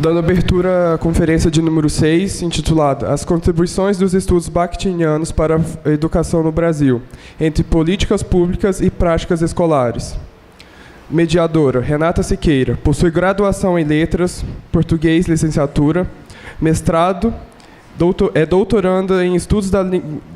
Dando abertura à conferência de número 6, intitulada As contribuições dos estudos bakhtinianos para a educação no Brasil, entre políticas públicas e práticas escolares. Mediadora, Renata Siqueira, possui graduação em Letras, Português, licenciatura, mestrado, é doutoranda em Estudos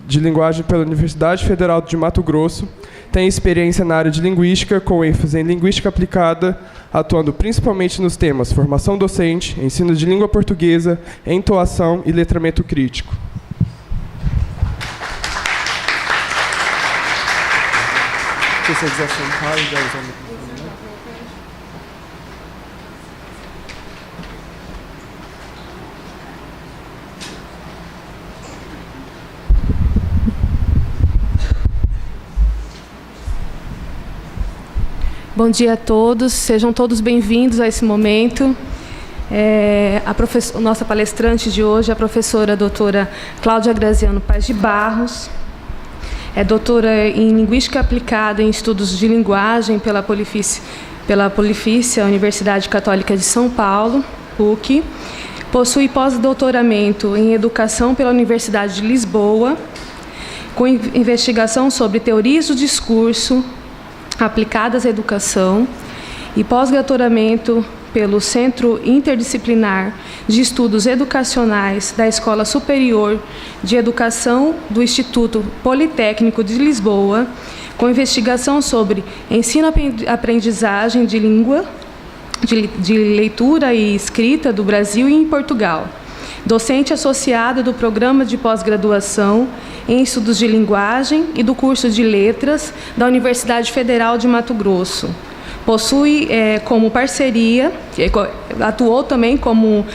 de Linguagem pela Universidade Federal de Mato Grosso, tem experiência na área de Linguística, com ênfase em Linguística aplicada, atuando principalmente nos temas formação docente, ensino de língua portuguesa, entoação e letramento crítico. Se você quiser sentar, já usando. Bom dia a todos, sejam todos bem-vindos a esse momento. A nossa palestrante de hoje é a professora doutora Cláudia Graziano Paz de Barros, é doutora em Linguística Aplicada em Estudos de Linguagem pela Polifícia Universidade Católica de São Paulo, PUC, possui pós-doutoramento em Educação pela Universidade de Lisboa, com investigação sobre teorias do discurso aplicadas à educação e pós-doutoramento pelo Centro Interdisciplinar de Estudos Educacionais da Escola Superior de Educação do Instituto Politécnico de Lisboa, com investigação sobre ensino-aprendizagem de língua, de leitura e escrita do Brasil e em Portugal. Docente associada do Programa de Pós-Graduação em Estudos de Linguagem e do curso de Letras da Universidade Federal de Mato Grosso. Possui como parceria, atuou também como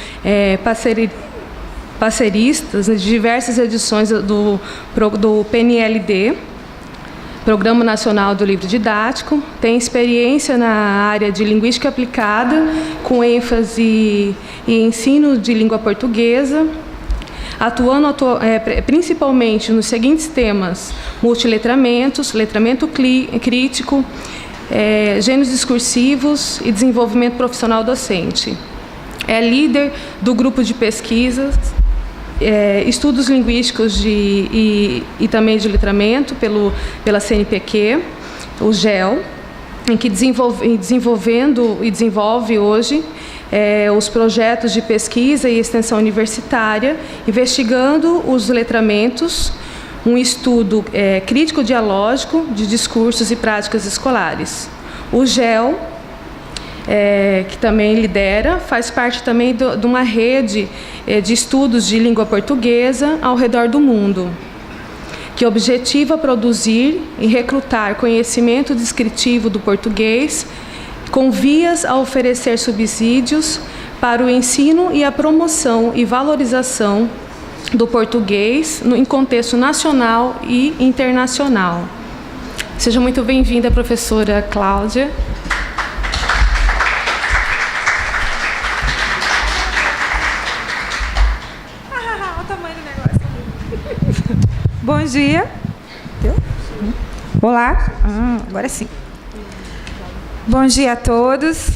parceirista de diversas edições do PNLD, Programa Nacional do Livro Didático, tem experiência na área de Linguística Aplicada, com ênfase em ensino de língua portuguesa, atuando principalmente nos seguintes temas: multiletramentos, letramento crítico, gêneros discursivos e desenvolvimento profissional docente. É líder do grupo de pesquisas, estudos linguísticos e também de letramento pela CNPq, o GEL, em que desenvolve hoje os projetos de pesquisa e extensão universitária, investigando os letramentos, um estudo crítico dialógico de discursos e práticas escolares. O GEL, que também lidera, faz parte também de uma rede de estudos de língua portuguesa ao redor do mundo, que objetiva produzir e recrutar conhecimento descritivo do português, com vias a oferecer subsídios para o ensino e a promoção e valorização do português em contexto nacional e internacional. Seja muito bem-vinda, professora Cláudia. Olha o tamanho do negócio. Bom dia. Olá. Agora sim. Bom dia a todos.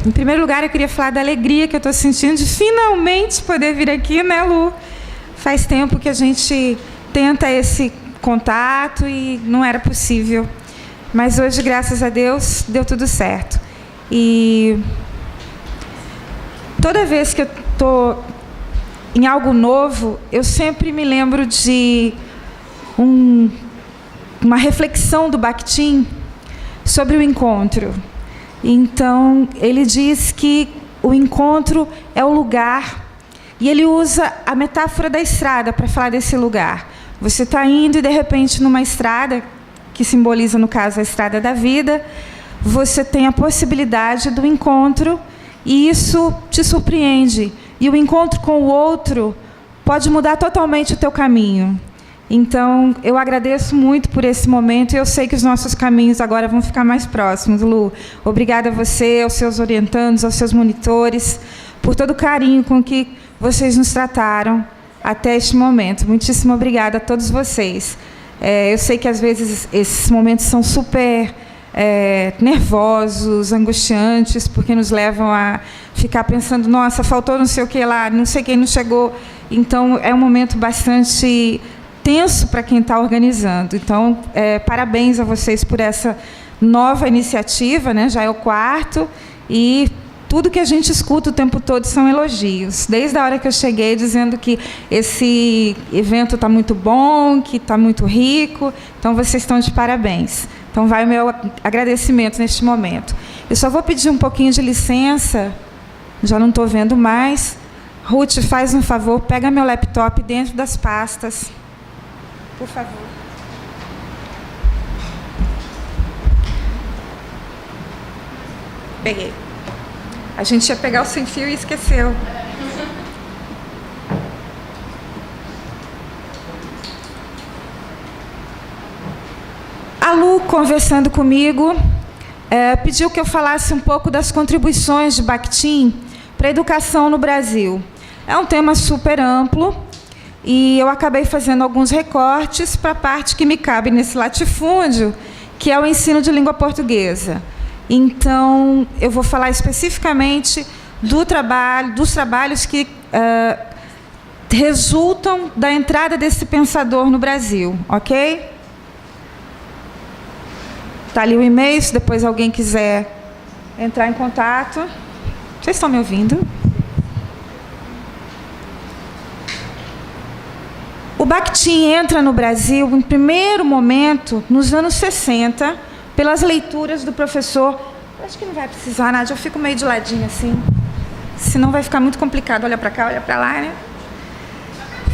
Em primeiro lugar, eu queria falar da alegria que eu estou sentindo de finalmente poder vir aqui, né, Lu? Faz tempo que a gente tenta esse contato e não era possível. Mas hoje, graças a Deus, deu tudo certo. E toda vez que eu estou em algo novo, eu sempre me lembro de uma reflexão do Bakhtin sobre o encontro. Então, ele diz que o encontro é o lugar, e ele usa a metáfora da estrada para falar desse lugar. Você está indo e, de repente, numa estrada, que simboliza, no caso, a estrada da vida, você tem a possibilidade do encontro, e isso te surpreende. E o encontro com o outro pode mudar totalmente o teu caminho. Então, eu agradeço muito por esse momento, e eu sei que os nossos caminhos agora vão ficar mais próximos, Lu. Obrigada a você, aos seus orientandos, aos seus monitores, por todo o carinho com que vocês nos trataram até este momento. Muitíssimo obrigada a todos vocês. Eu sei que, às vezes, esses momentos são super nervosos, angustiantes, porque nos levam a ficar pensando, nossa, faltou não sei o que lá, não sei quem não chegou. Então, é um momento bastante tenso para quem está organizando. Então, parabéns a vocês por essa nova iniciativa, né? Já é o 4º, e tudo que a gente escuta o tempo todo são elogios. Desde a hora que eu cheguei, dizendo que esse evento está muito bom, que está muito rico. Então, vocês estão de parabéns. Então, vai o meu agradecimento neste momento. Eu só vou pedir um pouquinho de licença, já não estou vendo mais. Ruth, faz um favor, pega meu laptop dentro das pastas, por favor. Peguei. A gente ia pegar o sem fio e esqueceu. A Lu, conversando comigo, pediu que eu falasse um pouco das contribuições de Bakhtin para a educação no Brasil. É um tema super amplo e eu acabei fazendo alguns recortes para a parte que me cabe nesse latifúndio, que é o ensino de língua portuguesa. Então, eu vou falar especificamente dos trabalhos que resultam da entrada desse pensador no Brasil, ok? Está ali o e-mail, se depois alguém quiser entrar em contato. Vocês estão me ouvindo? O Bakhtin entra no Brasil, em primeiro momento, nos anos 60, pelas leituras do professor... Acho que não vai precisar, Nádia, eu fico meio de ladinho assim, senão vai ficar muito complicado. Olha para cá, olha para lá, né?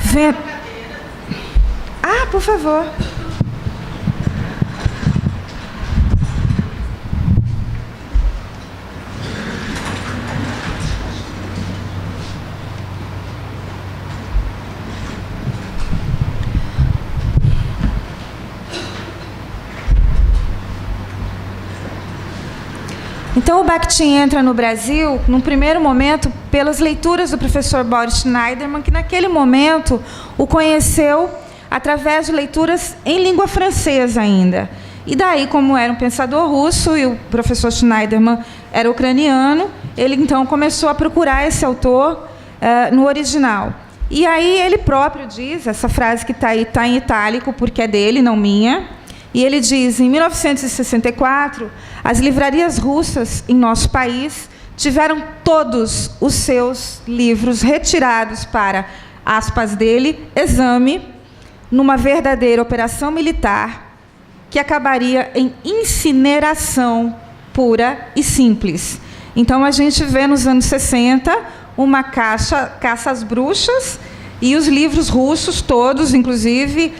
Vem... Ah, por favor. Então, o Bakhtin entra no Brasil, num primeiro momento, pelas leituras do professor Boris Schneiderman, que naquele momento o conheceu através de leituras em língua francesa ainda. E daí, como era um pensador russo e o professor Schneiderman era ucraniano, ele então começou a procurar esse autor no original. E aí ele próprio diz, essa frase que está aí está em itálico, porque é dele, não minha. E ele diz, em 1964, as livrarias russas em nosso país tiveram todos os seus livros retirados para, aspas dele, exame, numa verdadeira operação militar que acabaria em incineração pura e simples. Então, a gente vê nos anos 60 uma caça às bruxas e os livros russos todos, inclusive...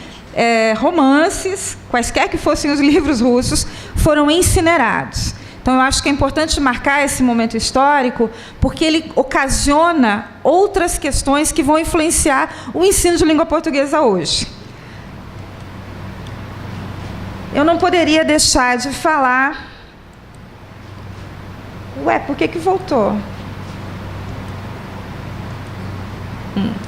romances, quaisquer que fossem os livros russos, foram incinerados. Então, eu acho que é importante marcar esse momento histórico, porque ele ocasiona outras questões que vão influenciar o ensino de língua portuguesa hoje. Eu não poderia deixar de falar... Ué, por que voltou?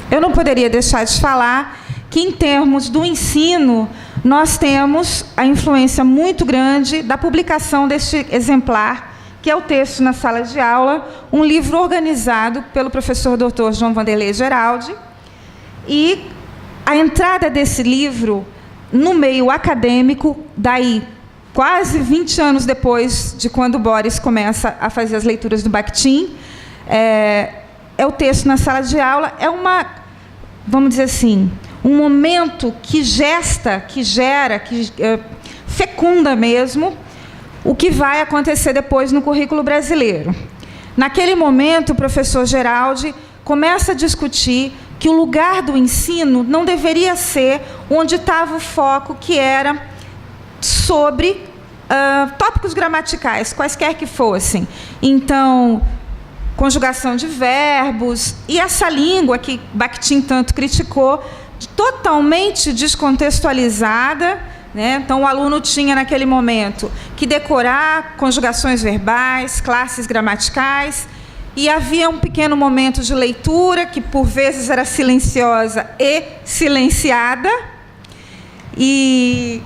Eu não poderia deixar de falar que, em termos do ensino, nós temos a influência muito grande da publicação deste exemplar, que é o Texto na Sala de Aula, um livro organizado pelo professor Dr. João Vanderlei Geraldi. E a entrada desse livro no meio acadêmico, daí, quase 20 anos depois de quando o Boris começa a fazer as leituras do Bakhtin, é o Texto na Sala de Aula, é uma, vamos dizer assim, um momento que gesta, que gera, que fecunda mesmo o que vai acontecer depois no currículo brasileiro. Naquele momento, o professor Geraldi começa a discutir que o lugar do ensino não deveria ser onde estava o foco, que era sobre tópicos gramaticais, quaisquer que fossem. Então, conjugação de verbos, e essa língua que Bakhtin tanto criticou, totalmente descontextualizada, né? Então, o aluno tinha, naquele momento, que decorar conjugações verbais, classes gramaticais, e havia um pequeno momento de leitura, que, por vezes, era silenciosa e silenciada, e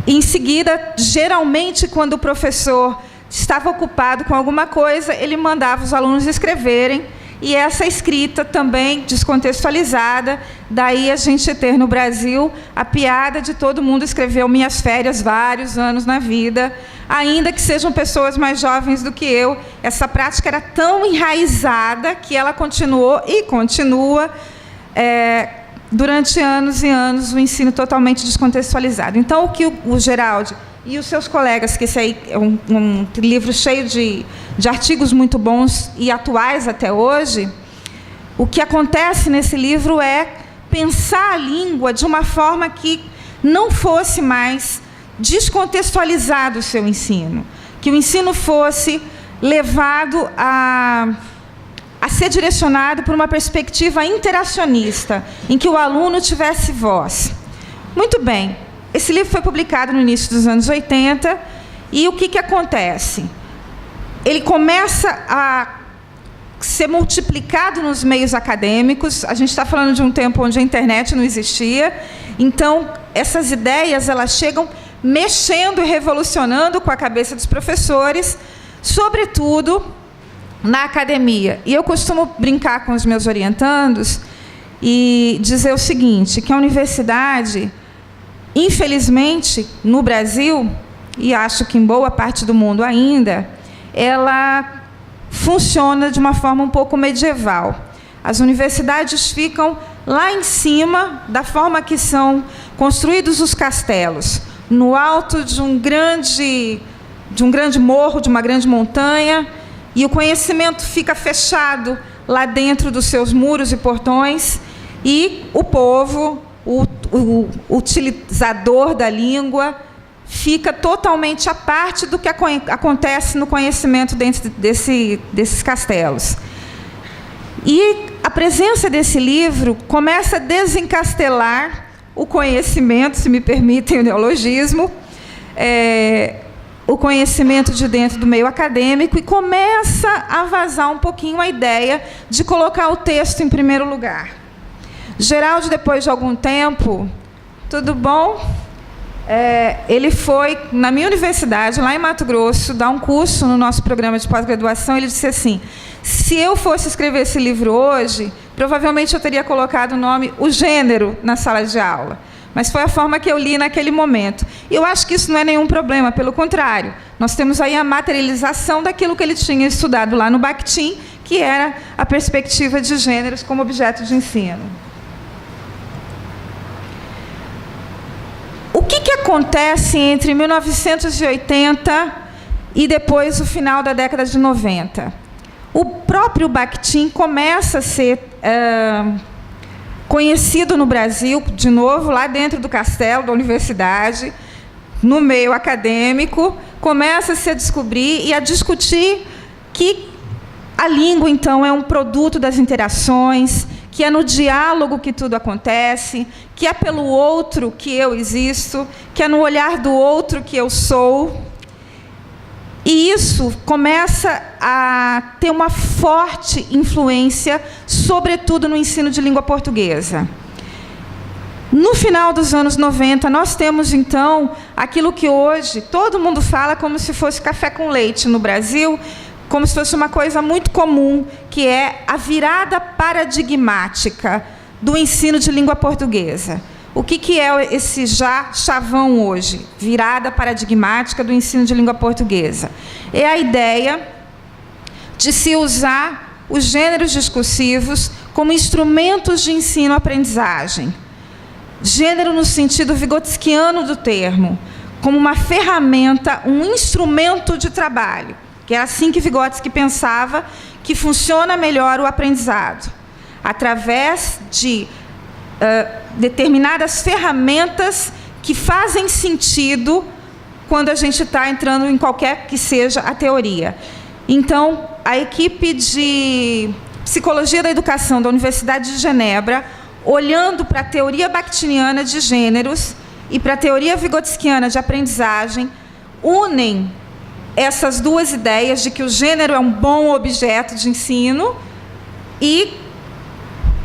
Em seguida, geralmente, quando o professor estava ocupado com alguma coisa, ele mandava os alunos escreverem, e essa escrita também descontextualizada, daí a gente ter no Brasil a piada de todo mundo escreveu Minhas Férias vários anos na vida, ainda que sejam pessoas mais jovens do que eu. Essa prática era tão enraizada que ela continuou e continua durante anos e anos, o ensino totalmente descontextualizado. Então, o que o Geraldo e os seus colegas, que esse aí é um livro cheio de artigos muito bons e atuais até hoje, o que acontece nesse livro é pensar a língua de uma forma que não fosse mais descontextualizado o seu ensino, que o ensino fosse levado a ser direcionado por uma perspectiva interacionista, em que o aluno tivesse voz. Muito bem. Esse livro foi publicado no início dos anos 80, e o que acontece? Ele começa a ser multiplicado nos meios acadêmicos. A gente está falando de um tempo onde a internet não existia, então essas ideias elas chegam mexendo e revolucionando com a cabeça dos professores, sobretudo na academia. E eu costumo brincar com os meus orientandos e dizer o seguinte, que a universidade, infelizmente, no Brasil, e acho que em boa parte do mundo ainda, ela funciona de uma forma um pouco medieval. As universidades ficam lá em cima, da forma que são construídos os castelos, no alto de um grande morro, de uma grande montanha, e o conhecimento fica fechado lá dentro dos seus muros e portões, e o povo, o utilizador da língua, fica totalmente à parte do que acontece no conhecimento dentro desses castelos. E a presença desse livro começa a desencastelar o conhecimento, se me permitem o neologismo, o conhecimento de dentro do meio acadêmico, e começa a vazar um pouquinho a ideia de colocar o texto em primeiro lugar. Geraldo, depois de algum tempo, tudo bom? Ele foi na minha universidade, lá em Mato Grosso, dar um curso no nosso programa de pós-graduação. Ele disse assim, se eu fosse escrever esse livro hoje, provavelmente eu teria colocado o nome, o gênero, na sala de aula. Mas foi a forma que eu li naquele momento. E eu acho que isso não é nenhum problema, pelo contrário. Nós temos aí a materialização daquilo que ele tinha estudado lá no Bakhtin, que era a perspectiva de gêneros como objeto de ensino. O que acontece entre 1980 e depois o final da década de 90? O próprio Bakhtin começa a ser conhecido no Brasil, de novo, lá dentro do castelo da universidade, no meio acadêmico, começa a se descobrir e a discutir que a língua, então, é um produto das interações, que é no diálogo que tudo acontece, que é pelo outro que eu existo, que é no olhar do outro que eu sou. E isso começa a ter uma forte influência, sobretudo no ensino de língua portuguesa. No final dos anos 90, nós temos, então, aquilo que hoje todo mundo fala como se fosse café com leite no Brasil, como se fosse uma coisa muito comum, que é a virada paradigmática do ensino de língua portuguesa. O que é esse chavão hoje? Virada paradigmática do ensino de língua portuguesa. É a ideia de se usar os gêneros discursivos como instrumentos de ensino-aprendizagem. Gênero no sentido vigotskiano do termo, como uma ferramenta, um instrumento de trabalho, que era assim que Vygotsky pensava que funciona melhor o aprendizado, através de determinadas ferramentas que fazem sentido quando a gente está entrando em qualquer que seja a teoria. Então, a equipe de Psicologia da Educação da Universidade de Genebra, olhando para a teoria bakhtiniana de gêneros e para a teoria vigotskiana de aprendizagem, unem essas duas ideias de que o gênero é um bom objeto de ensino e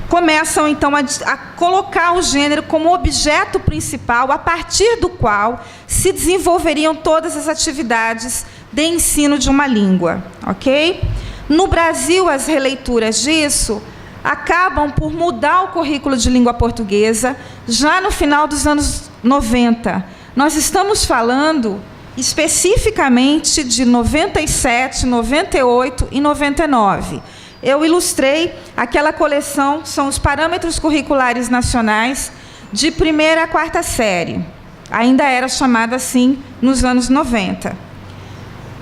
começam, então, a colocar o gênero como objeto principal, a partir do qual se desenvolveriam todas as atividades de ensino de uma língua, ok? No Brasil, as releituras disso acabam por mudar o currículo de língua portuguesa já no final dos anos 90. Nós estamos falando especificamente de 97, 98 e 99. Eu ilustrei aquela coleção, são os parâmetros curriculares nacionais de 1ª a 4ª série. Ainda era chamado assim nos anos 90.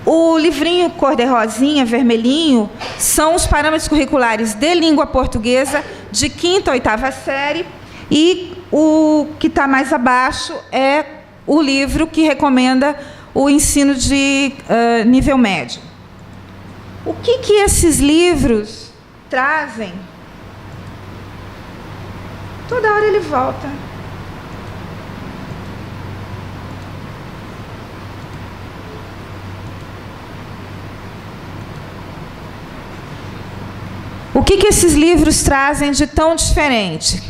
O livrinho cor-de-rosinha, vermelhinho, são os parâmetros curriculares de língua portuguesa de 5ª a 8ª série, e o que está mais abaixo é o livro que recomenda o ensino de nível médio. O que esses livros trazem? Toda hora ele volta. O que esses livros trazem de tão diferente?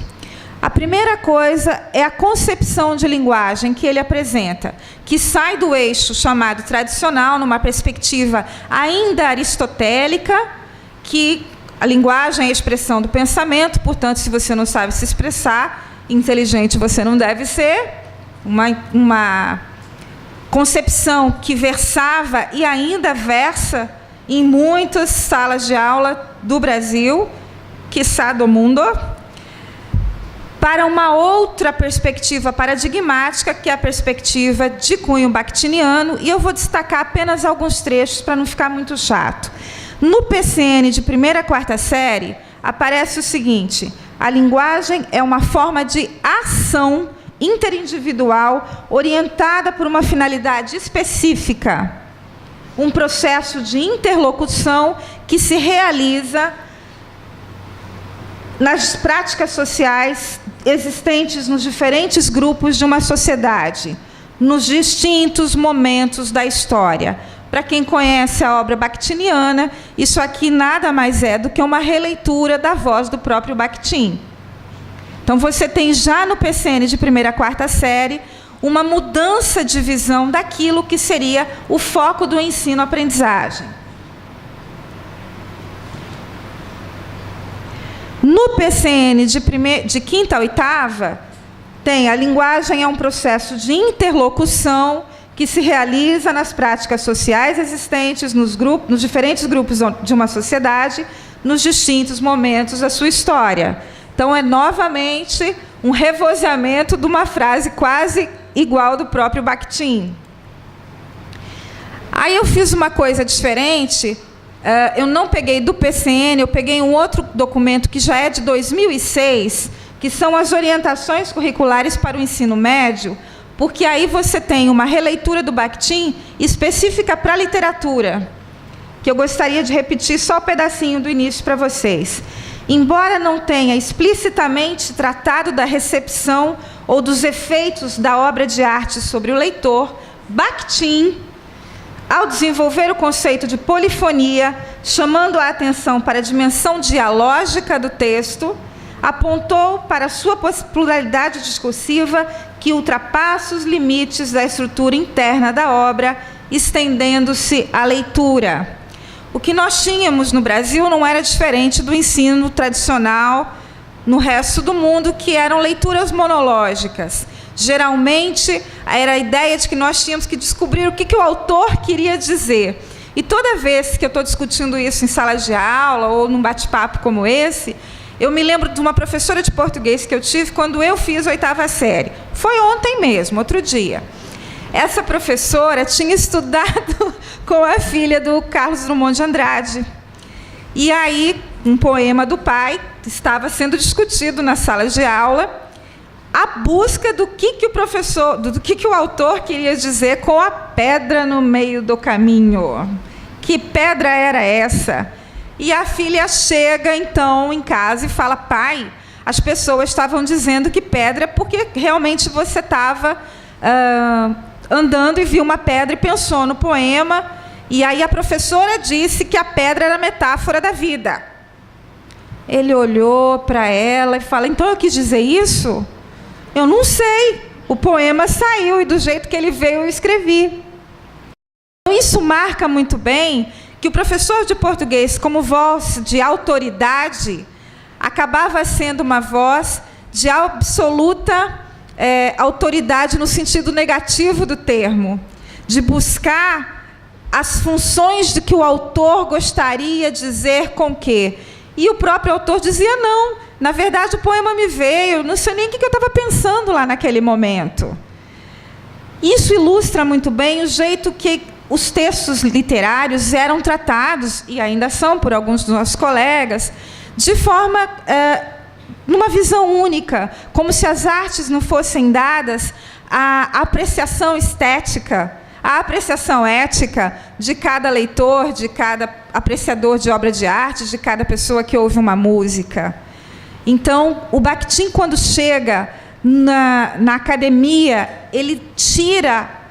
A primeira coisa é a concepção de linguagem que ele apresenta, que sai do eixo chamado tradicional, numa perspectiva ainda aristotélica, que a linguagem é a expressão do pensamento, portanto, se você não sabe se expressar, inteligente você não deve ser, uma concepção que versava e ainda versa em muitas salas de aula do Brasil, quiçá do mundo, para uma outra perspectiva paradigmática, que é a perspectiva de cunho bakhtiniano, e eu vou destacar apenas alguns trechos para não ficar muito chato. No PCN de 1ª a 4ª série, aparece o seguinte: a linguagem é uma forma de ação interindividual orientada por uma finalidade específica, um processo de interlocução que se realiza nas práticas sociais existentes nos diferentes grupos de uma sociedade, nos distintos momentos da história. Para quem conhece a obra bakhtiniana, isso aqui nada mais é do que uma releitura da voz do próprio Bakhtin. Então, você tem já no PCN de 1ª a 4ª série uma mudança de visão daquilo que seria o foco do ensino-aprendizagem. No PCN de 5ª a 8ª, tem a linguagem é um processo de interlocução que se realiza nas práticas sociais existentes nos diferentes grupos de uma sociedade, nos distintos momentos da sua história. Então, é novamente um revozeamento de uma frase quase igual do próprio Bakhtin. Aí eu fiz uma coisa diferente. Eu não peguei do PCN, eu peguei um outro documento que já é de 2006, que são as orientações curriculares para o ensino médio, porque aí você tem uma releitura do Bakhtin específica para a literatura, que eu gostaria de repetir só um pedacinho do início para vocês. Embora não tenha explicitamente tratado da recepção ou dos efeitos da obra de arte sobre o leitor, Bakhtin, ao desenvolver o conceito de polifonia, chamando a atenção para a dimensão dialógica do texto, apontou para a sua pluralidade discursiva que ultrapassa os limites da estrutura interna da obra, estendendo-se à leitura. O que nós tínhamos no Brasil não era diferente do ensino tradicional no resto do mundo, que eram leituras monológicas. Geralmente, era a ideia de que nós tínhamos que descobrir o que o autor queria dizer. E toda vez que eu estou discutindo isso em sala de aula ou num bate-papo como esse, eu me lembro de uma professora de português que eu tive quando eu fiz a 8ª série. Foi ontem mesmo, outro dia. Essa professora tinha estudado com a filha do Carlos Drummond de Andrade. E aí, um poema do pai estava sendo discutido na sala de aula, a busca do que o professor, do que o autor queria dizer com a pedra no meio do caminho. Que pedra era essa? E a filha chega, então, em casa e fala: pai, as pessoas estavam dizendo que pedra porque realmente você estava andando e viu uma pedra e pensou no poema, e aí a professora disse que a pedra era a metáfora da vida. Ele olhou para ela e fala: então eu quis dizer isso? Eu não sei. O poema saiu e do jeito que ele veio eu escrevi. Então, isso marca muito bem que o professor de português, como voz de autoridade, acabava sendo uma voz de absoluta autoridade no sentido negativo do termo, de buscar as funções de que o autor gostaria de dizer com que. E o próprio autor dizia: não, na verdade o poema me veio, não sei nem o que eu estava pensando lá naquele momento. Isso ilustra muito bem o jeito que os textos literários eram tratados, e ainda são por alguns dos nossos colegas, de forma, numa visão única, como se as artes não fossem dadas à apreciação estética, à apreciação ética de cada leitor, de cada apreciador de obra de arte, de cada pessoa que ouve uma música. Então, o Bakhtin, quando chega na academia, ele tira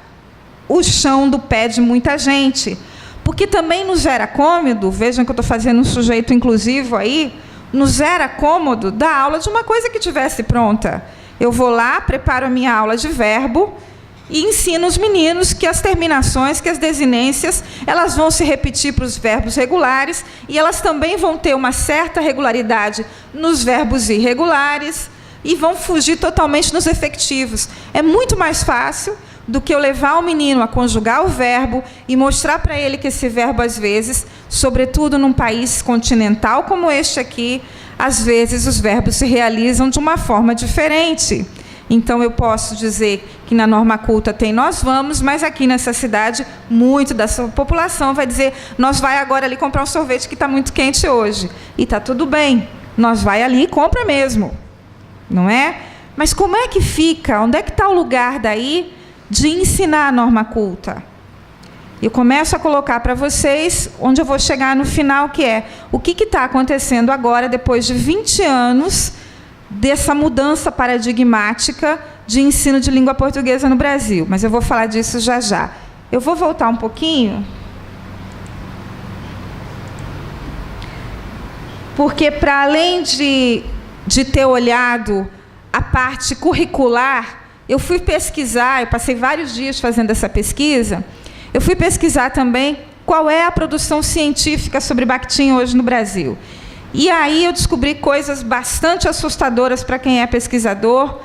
o chão do pé de muita gente, porque também nos era cômodo, vejam que eu estou fazendo um sujeito inclusivo aí, nos era cômodo dar aula de uma coisa que tivesse pronta. Eu vou lá, preparo a minha aula de verbo e ensino os meninos que as terminações, que as desinências, elas vão se repetir para os verbos regulares e elas também vão ter uma certa regularidade nos verbos irregulares e vão fugir totalmente nos efectivos. É muito mais fácil do que eu levar o menino a conjugar o verbo e mostrar para ele que esse verbo, às vezes, sobretudo num país continental como este aqui, às vezes os verbos se realizam de uma forma diferente. Então, eu posso dizer que na norma culta tem nós vamos, mas aqui nessa cidade, muito da sua população vai dizer: nós vai agora ali comprar um sorvete que está muito quente hoje. E está tudo bem, nós vai ali e compra mesmo. Não é? Mas como é que fica? Onde é que está o lugar daí de ensinar a norma culta? Eu começo a colocar para vocês onde eu vou chegar no final, que é o que está acontecendo agora, depois de 20 anos dessa mudança paradigmática de ensino de língua portuguesa no Brasil. Mas eu vou falar disso já já. Eu vou voltar um pouquinho, porque para além de ter olhado a parte curricular, eu fui pesquisar, eu passei vários dias fazendo essa pesquisa, eu fui pesquisar também qual é a produção científica sobre Bakhtin hoje no Brasil. E aí eu descobri coisas bastante assustadoras para quem é pesquisador,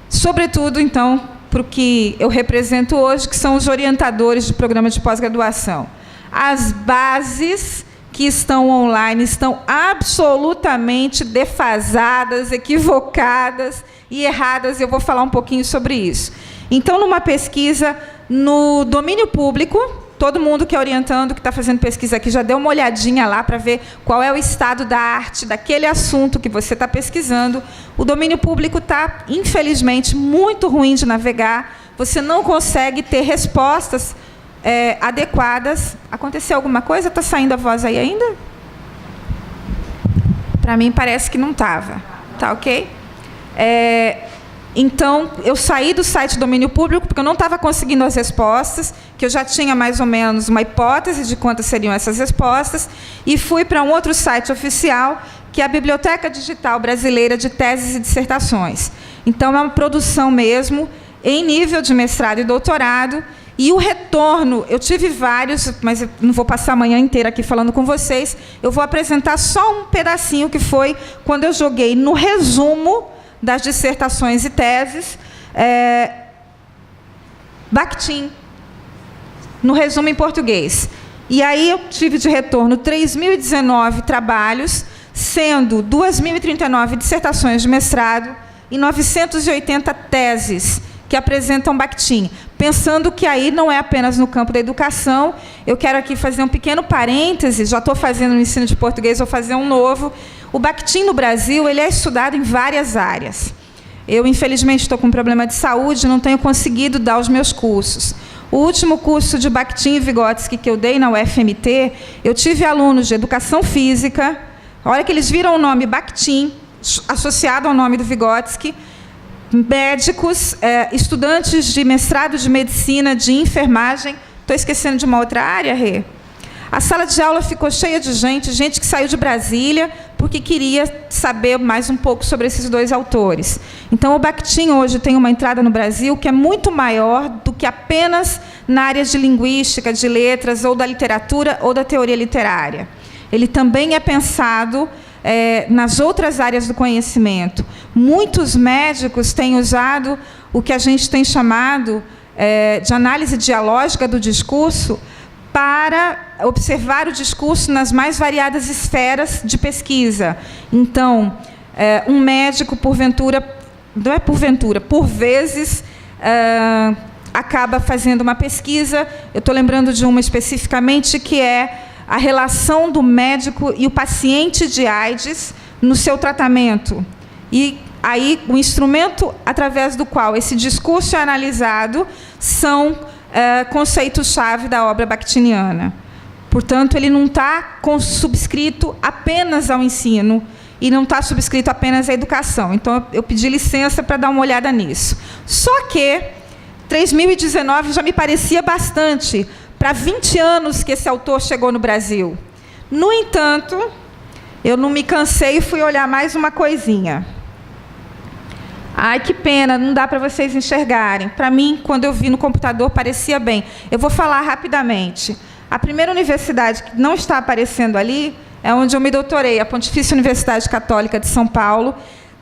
sobretudo, então, para o que eu represento hoje, que são os orientadores de programa de pós-graduação. As bases que estão online estão absolutamente defasadas, equivocadas e erradas. Eu vou falar um pouquinho sobre isso. Então, numa pesquisa no domínio público, todo mundo que é orientando, que está fazendo pesquisa aqui, já deu uma olhadinha lá para ver qual é o estado da arte daquele assunto que você está pesquisando. O domínio público está, infelizmente, muito ruim de navegar. Você não consegue ter respostas adequadas. Aconteceu alguma coisa? Está saindo a voz aí ainda? Para mim parece que não estava. Tá ok? Então, eu saí do site do domínio público porque eu não estava conseguindo as respostas, que eu já tinha mais ou menos uma hipótese de quantas seriam essas respostas, e fui para um outro site oficial, que é a Biblioteca Digital Brasileira de Teses e Dissertações. Então, é uma produção mesmo, em nível de mestrado e doutorado, e o retorno, eu tive vários, mas eu não vou passar a manhã inteira aqui falando com vocês, eu vou apresentar só um pedacinho, que foi quando eu joguei no resumo das dissertações e teses, Bakhtin, no resumo em português. E aí eu tive de retorno 3.019 trabalhos, sendo 2.039 dissertações de mestrado e 980 teses que apresentam Bakhtin. Pensando que aí não é apenas no campo da educação, eu quero aqui fazer um pequeno parêntese, já estou fazendo no ensino de português, vou fazer um novo. O Bakhtin no Brasil, ele é estudado em várias áreas. Eu, infelizmente, estou com um problema de saúde, não tenho conseguido dar os meus cursos. O último curso de Bakhtin e Vygotsky que eu dei na UFMT, eu tive alunos de educação física, a hora que eles viram o nome Bakhtin, associado ao nome do Vygotsky, médicos, estudantes de mestrado de medicina, de enfermagem. Estou esquecendo de uma outra área, Rê? A sala de aula ficou cheia de gente que saiu de Brasília, porque queria saber mais um pouco sobre esses dois autores. Então, o Bakhtin hoje tem uma entrada no Brasil que é muito maior do que apenas na área de linguística, de letras, ou da literatura, ou da teoria literária. Ele também é pensado nas outras áreas do conhecimento. Muitos médicos têm usado o que a gente tem chamado de análise dialógica do discurso para observar o discurso nas mais variadas esferas de pesquisa. Então, um médico, por vezes, acaba fazendo uma pesquisa, eu estou lembrando de uma especificamente, que é a relação do médico e o paciente de AIDS no seu tratamento. E aí, o instrumento através do qual esse discurso é analisado são conceitos-chave da obra bakhtiniana. Portanto, ele não está subscrito apenas ao ensino e não está subscrito apenas à educação. Então, eu pedi licença para dar uma olhada nisso. Só que 3019 já me parecia bastante para 20 anos que esse autor chegou no Brasil. No entanto, eu não me cansei e fui olhar mais uma coisinha. Ai, que pena, não dá para vocês enxergarem. Para mim, quando eu vi no computador, parecia bem. Eu vou falar rapidamente. A primeira universidade que não está aparecendo ali é onde eu me doutorei, a Pontifícia Universidade Católica de São Paulo.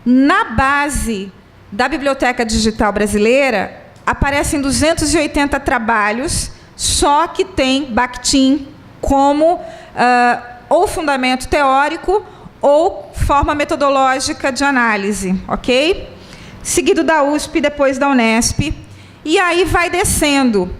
Na base da Biblioteca Digital Brasileira, aparecem 280 trabalhos, só que tem Bakhtin como ou fundamento teórico ou forma metodológica de análise, ok? Seguido da USP, depois da Unesp, e aí vai descendo.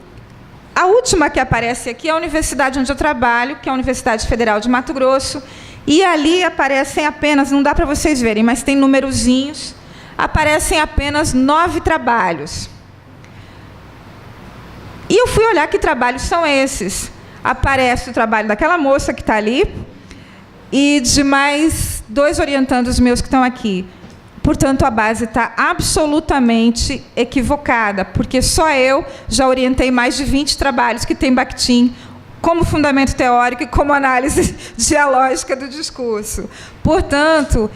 A última que aparece aqui é a universidade onde eu trabalho, que é a Universidade Federal de Mato Grosso, e ali aparecem apenas, não dá para vocês verem, mas tem numerozinhos, aparecem apenas 9 trabalhos. E eu fui olhar que trabalhos são esses. Aparece o trabalho daquela moça que está ali, e de mais 2 orientandos meus que estão aqui. Portanto, a base está absolutamente equivocada, porque só eu já orientei mais de 20 trabalhos que tem Bakhtin como fundamento teórico e como análise dialógica do discurso. Portanto,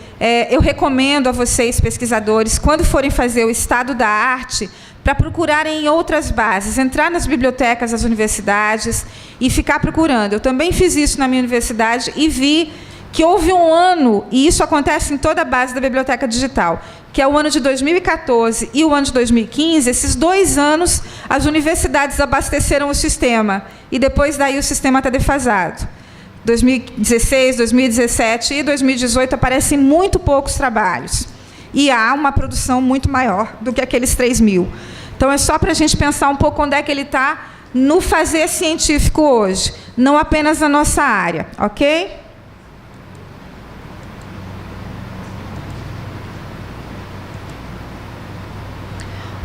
eu recomendo a vocês, pesquisadores, quando forem fazer o estado da arte, para procurarem em outras bases, entrar nas bibliotecas das universidades e ficar procurando. Eu também fiz isso na minha universidade e vi que houve um ano, e isso acontece em toda a base da Biblioteca Digital, que é o ano de 2014 e o ano de 2015, esses 2 anos, as universidades abasteceram o sistema, e depois daí o sistema está defasado. 2016, 2017 e 2018 aparecem muito poucos trabalhos, e há uma produção muito maior do que aqueles 3.000. Então, é só para a gente pensar um pouco onde é que ele está no fazer científico hoje, não apenas na nossa área, ok?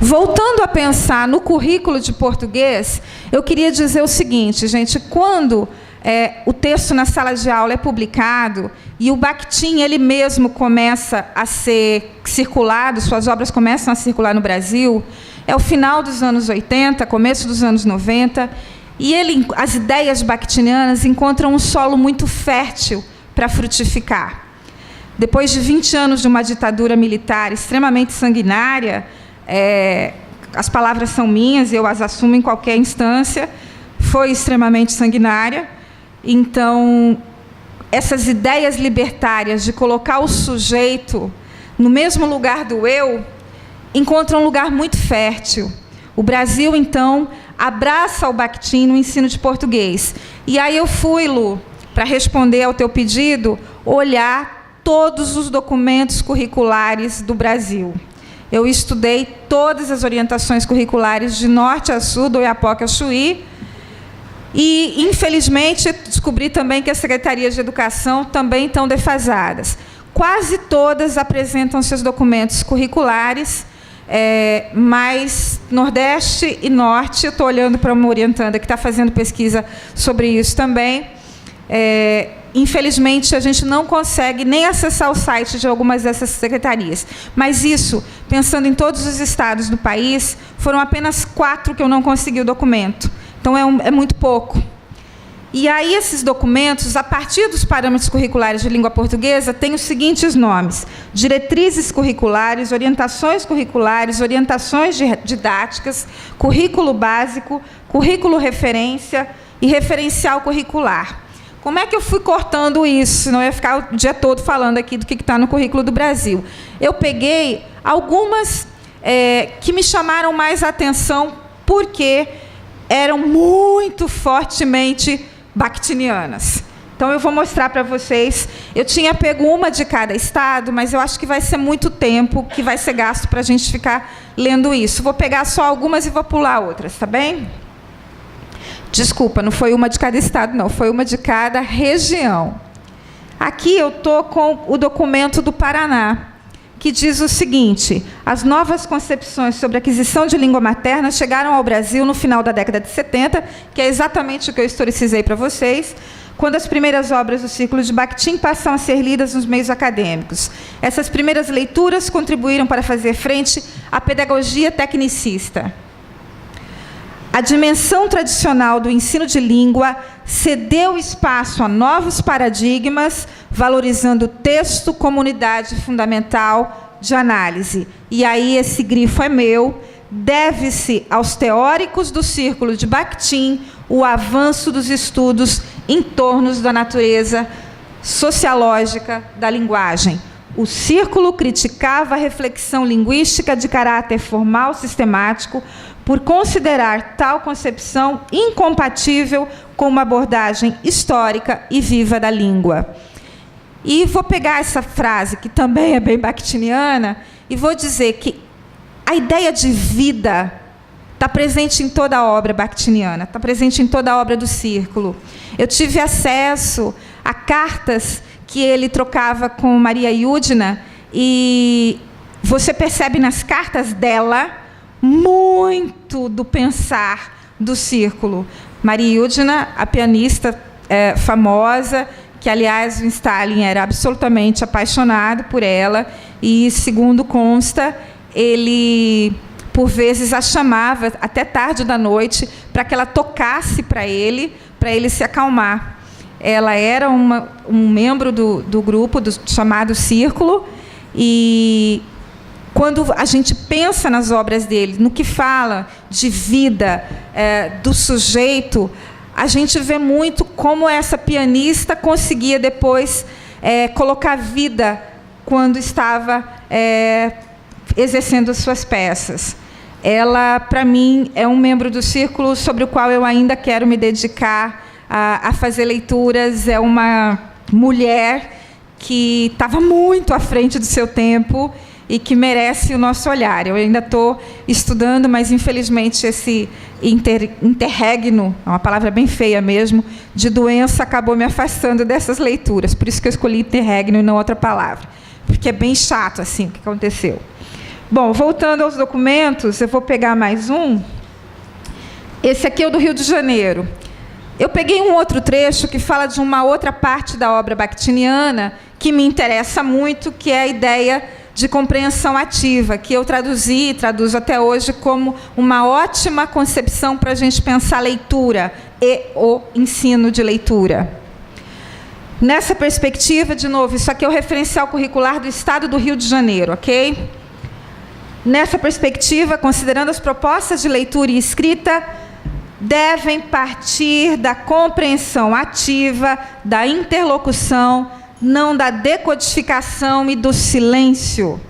Voltando a pensar no currículo de português, eu queria dizer o seguinte, gente, quando o texto na sala de aula é publicado e o Bakhtin ele mesmo começa a ser circulado, suas obras começam a circular no Brasil, é o final dos anos 80, começo dos anos 90, e as ideias bakhtinianas encontram um solo muito fértil para frutificar. Depois de 20 anos de uma ditadura militar extremamente sanguinária, as palavras são minhas, eu as assumo em qualquer instância, foi extremamente sanguinária. Então, essas ideias libertárias de colocar o sujeito no mesmo lugar do eu, encontram um lugar muito fértil. O Brasil, então, abraça o Bakhtin no ensino de português. E aí eu fui, Lu, para responder ao teu pedido, olhar todos os documentos curriculares do Brasil. Eu estudei todas as orientações curriculares de norte a sul, do Oiapoque ao Chuí, e, infelizmente, descobri também que as secretarias de educação também estão defasadas. Quase todas apresentam seus documentos curriculares, mas Nordeste e Norte, eu estou olhando para uma orientanda que está fazendo pesquisa sobre isso também, infelizmente, a gente não consegue nem acessar o site de algumas dessas secretarias. Mas isso, pensando em todos os estados do país, foram apenas 4 que eu não consegui o documento. Então, é muito pouco. E aí esses documentos, a partir dos parâmetros curriculares de língua portuguesa, têm os seguintes nomes: diretrizes curriculares, orientações didáticas, currículo básico, currículo referência e referencial curricular. Como é que eu fui cortando isso? Senão eu ia ficar o dia todo falando aqui do que está no currículo do Brasil. Eu peguei algumas que me chamaram mais a atenção porque eram muito fortemente bakhtinianas. Então, eu vou mostrar para vocês. Eu tinha pego uma de cada estado, mas eu acho que vai ser muito tempo que vai ser gasto para a gente ficar lendo isso. Vou pegar só algumas e vou pular outras, tá bem? Desculpa, não foi uma de cada estado, não. Foi uma de cada região. Aqui eu estou com o documento do Paraná, que diz o seguinte: as novas concepções sobre a aquisição de língua materna chegaram ao Brasil no final da década de 70, que é exatamente o que eu historicizei para vocês, quando as primeiras obras do Círculo de Bakhtin passam a ser lidas nos meios acadêmicos. Essas primeiras leituras contribuíram para fazer frente à pedagogia tecnicista. A dimensão tradicional do ensino de língua cedeu espaço a novos paradigmas, valorizando o texto como unidade fundamental de análise. E aí esse grifo é meu. Deve-se aos teóricos do Círculo de Bakhtin o avanço dos estudos em torno da natureza sociológica da linguagem. O Círculo criticava a reflexão linguística de caráter formal sistemático por considerar tal concepção incompatível com uma abordagem histórica e viva da língua. E vou pegar essa frase, que também é bem bakhtiniana, e vou dizer que a ideia de vida está presente em toda a obra bakhtiniana, está presente em toda a obra do Círculo. Eu tive acesso a cartas que ele trocava com Maria Yudina, e você percebe nas cartas dela muito do pensar do Círculo. Maria Yudina, a pianista famosa, que, aliás, o Stalin era absolutamente apaixonado por ela, e, segundo consta, ele, por vezes, a chamava até tarde da noite para que ela tocasse para ele se acalmar. Ela era um membro do grupo chamado Círculo, e quando a gente pensa nas obras dele, no que fala de vida do sujeito, a gente vê muito como essa pianista conseguia depois colocar vida quando estava exercendo as suas peças. Ela, para mim, é um membro do Círculo sobre o qual eu ainda quero me dedicar a fazer leituras. É uma mulher que estava muito à frente do seu tempo e que merece o nosso olhar. Eu ainda estou estudando, mas, infelizmente, esse interregno, é uma palavra bem feia mesmo, de doença, acabou me afastando dessas leituras. Por isso que eu escolhi interregno e não outra palavra, porque é bem chato assim o que aconteceu. Bom, voltando aos documentos, eu vou pegar mais um. Esse aqui é o do Rio de Janeiro. Eu peguei um outro trecho que fala de uma outra parte da obra bakhtiniana que me interessa muito, que é a ideia de compreensão ativa, que eu traduzo até hoje como uma ótima concepção para a gente pensar a leitura e o ensino de leitura. Nessa perspectiva, de novo, isso aqui é o referencial curricular do Estado do Rio de Janeiro, ok? Nessa perspectiva, considerando as propostas de leitura e escrita, devem partir da compreensão ativa, da interlocução, não da decodificação e do silêncio.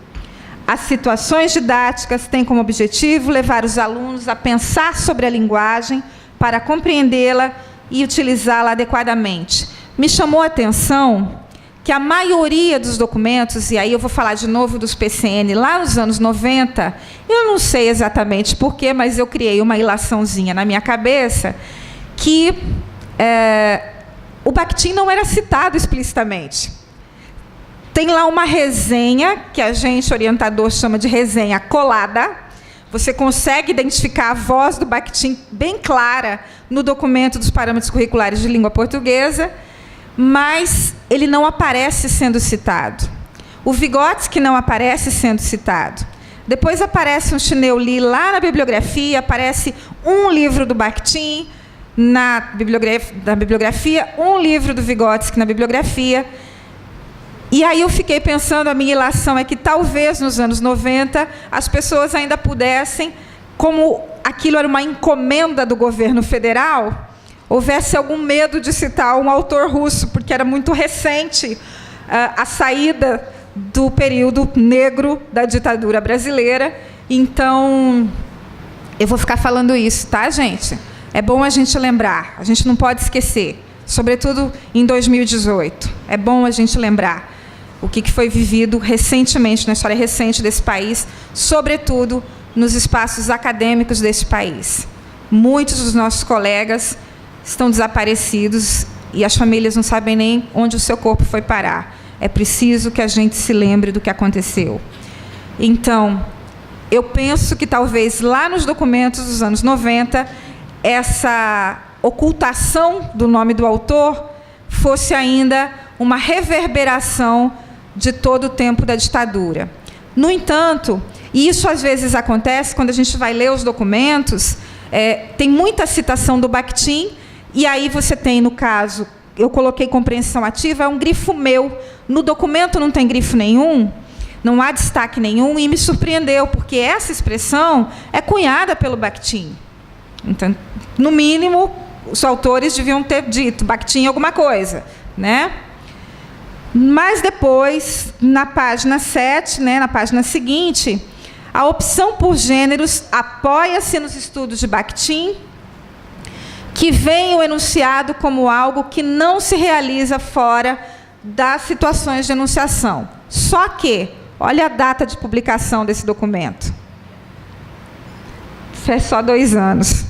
As situações didáticas têm como objetivo levar os alunos a pensar sobre a linguagem para compreendê-la e utilizá-la adequadamente. Me chamou a atenção que a maioria dos documentos, e aí eu vou falar de novo dos PCN, lá nos anos 90, eu não sei exatamente porquê, mas eu criei uma ilaçãozinha na minha cabeça, que o Bakhtin não era citado explicitamente. Tem lá uma resenha, que a gente, orientador, chama de resenha colada. Você consegue identificar a voz do Bakhtin bem clara no documento dos parâmetros curriculares de língua portuguesa, mas ele não aparece sendo citado. O Vygotsky não aparece sendo citado. Depois aparece um Chineu Li lá na bibliografia, aparece um livro do Bakhtin na bibliografia, um livro do Vygotsky na bibliografia. E aí eu fiquei pensando, a minha ilação é que talvez nos anos 90 as pessoas ainda pudessem, como aquilo era uma encomenda do governo federal, houvesse algum medo de citar um autor russo, porque era muito recente a saída do período negro da ditadura brasileira. Então, eu vou ficar falando isso, tá, gente? É bom a gente lembrar, a gente não pode esquecer, sobretudo em 2018. É bom a gente lembrar o que foi vivido recentemente, na história recente desse país, sobretudo nos espaços acadêmicos desse país. Muitos dos nossos colegas estão desaparecidos e as famílias não sabem nem onde o seu corpo foi parar. É preciso que a gente se lembre do que aconteceu. Então, eu penso que talvez lá nos documentos dos anos 90, essa ocultação do nome do autor fosse ainda uma reverberação de todo o tempo da ditadura. No entanto, e isso às vezes acontece quando a gente vai ler os documentos, tem muita citação do Bakhtin, e aí você tem, no caso, eu coloquei compreensão ativa, é um grifo meu. No documento não tem grifo nenhum, não há destaque nenhum, e me surpreendeu, porque essa expressão é cunhada pelo Bakhtin. Então, no mínimo, os autores deviam ter dito Bakhtin alguma coisa, né? Mas depois, na página 7, né, na página seguinte, a opção por gêneros apoia-se nos estudos de Bakhtin, que vem o enunciado como algo que não se realiza fora das situações de enunciação. Só que, olha a data de publicação desse documento. Faz só 2 anos.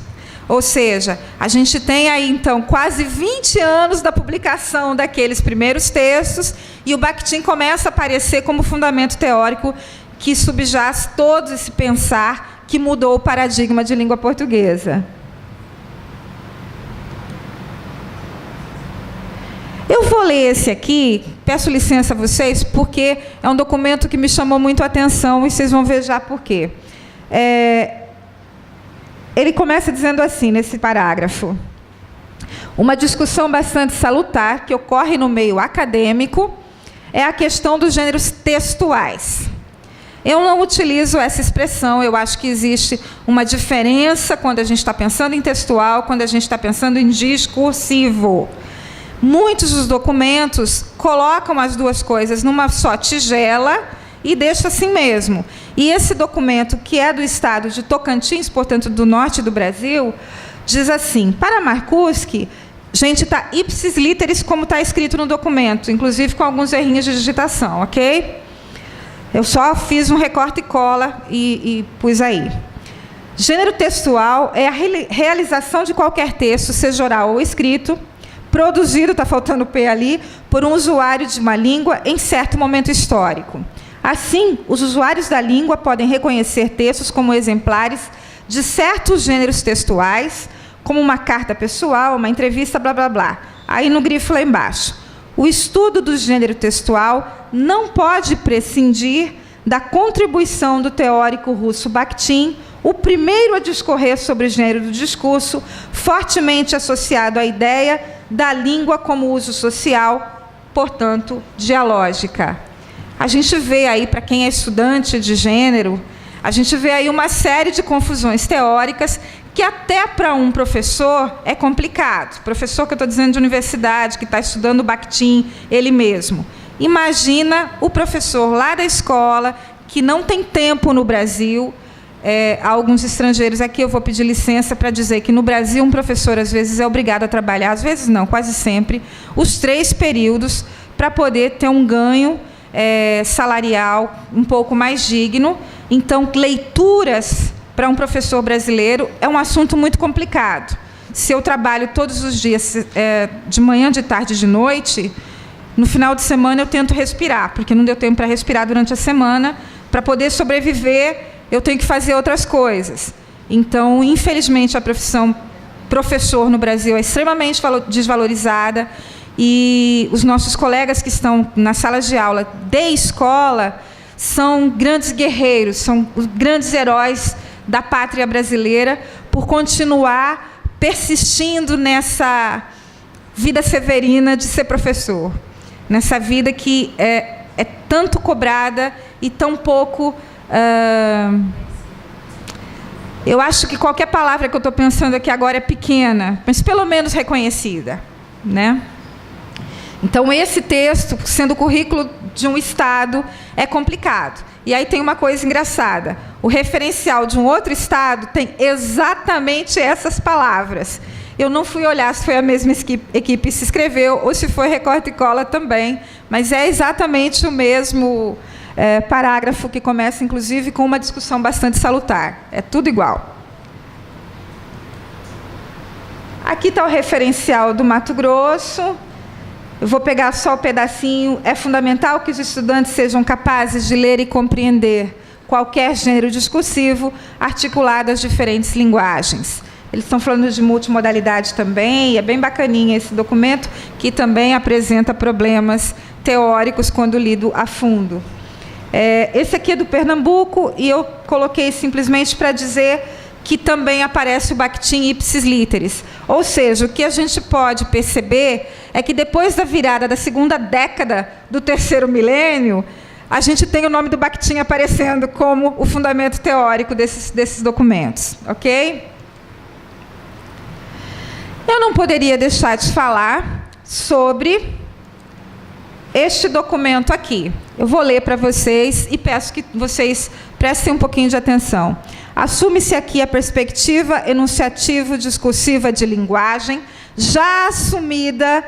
Ou seja, a gente tem aí, então, quase 20 anos da publicação daqueles primeiros textos, e o Bakhtin começa a aparecer como fundamento teórico que subjaz todo esse pensar que mudou o paradigma de língua portuguesa. Eu vou ler esse aqui, peço licença a vocês, porque é um documento que me chamou muito a atenção, e vocês vão ver já por quê. Ele começa dizendo assim, nesse parágrafo: uma discussão bastante salutar que ocorre no meio acadêmico é a questão dos gêneros textuais. Eu não utilizo essa expressão, eu acho que existe uma diferença quando a gente está pensando em textual, quando a gente está pensando em discursivo. Muitos dos documentos colocam as duas coisas numa só tigela e deixa assim mesmo. E esse documento, que é do estado de Tocantins, portanto, do norte do Brasil, diz assim: para Marcuski, gente, está ipsis literis, como está escrito no documento, inclusive com alguns errinhos de digitação, ok? Eu só fiz um recorte e cola e pus aí. Gênero textual é a realização de qualquer texto, seja oral ou escrito, produzido, está faltando o P ali, por um usuário de uma língua em certo momento histórico. Assim, os usuários da língua podem reconhecer textos como exemplares de certos gêneros textuais, como uma carta pessoal, uma entrevista, blá, blá, blá. Aí no grifo lá embaixo. O estudo do gênero textual não pode prescindir da contribuição do teórico russo Bakhtin, o primeiro a discorrer sobre o gênero do discurso, fortemente associado à ideia da língua como uso social, portanto, dialógica. A gente vê aí, para quem é estudante de gênero, a gente vê aí uma série de confusões teóricas que até para um professor é complicado. Professor que eu estou dizendo de universidade, que está estudando Bakhtin, ele mesmo. Imagina o professor lá da escola, que não tem tempo no Brasil. Há alguns estrangeiros aqui, eu vou pedir licença para dizer que no Brasil um professor às vezes é obrigado a trabalhar, às vezes não, quase sempre, os 3 períodos para poder ter um ganho salarial um pouco mais digno. Então, leituras para um professor brasileiro é um assunto muito complicado. Se eu trabalho todos os dias, de manhã, de tarde e de noite, no final de semana eu tento respirar, porque não deu tempo para respirar durante a semana. Para poder sobreviver, eu tenho que fazer outras coisas. Então, infelizmente, a profissão professor no Brasil é extremamente desvalorizada, e os nossos colegas que estão nas salas de aula de escola são grandes guerreiros, são os grandes heróis da pátria brasileira, por continuar persistindo nessa vida severina de ser professor, nessa vida que é tanto cobrada e tão pouco... eu acho que qualquer palavra que eu estou pensando aqui agora é pequena, mas pelo menos reconhecida, né? Então, esse texto, sendo o currículo de um estado, é complicado. E aí tem uma coisa engraçada. O referencial de um outro estado tem exatamente essas palavras. Eu não fui olhar se foi a mesma equipe que se escreveu ou se foi recorte e cola também, mas é exatamente o mesmo parágrafo que começa, inclusive, com uma discussão bastante salutar. É tudo igual. Aqui está o referencial do Mato Grosso. Eu vou pegar só o pedacinho. É fundamental que os estudantes sejam capazes de ler e compreender qualquer gênero discursivo articulado às diferentes linguagens. Eles estão falando de multimodalidade também, e é bem bacaninha esse documento, que também apresenta problemas teóricos quando lido a fundo. Esse aqui é do Pernambuco, e eu coloquei simplesmente para dizer que também aparece o Bakhtin ipsis literis. Ou seja, o que a gente pode perceber é que depois da virada da segunda década do terceiro milênio, a gente tem o nome do Bakhtin aparecendo como o fundamento teórico desses documentos. Ok? Eu não poderia deixar de falar sobre este documento aqui. Eu vou ler para vocês e peço que vocês prestem um pouquinho de atenção. Assume-se aqui a perspectiva enunciativo-discursiva de linguagem, já assumida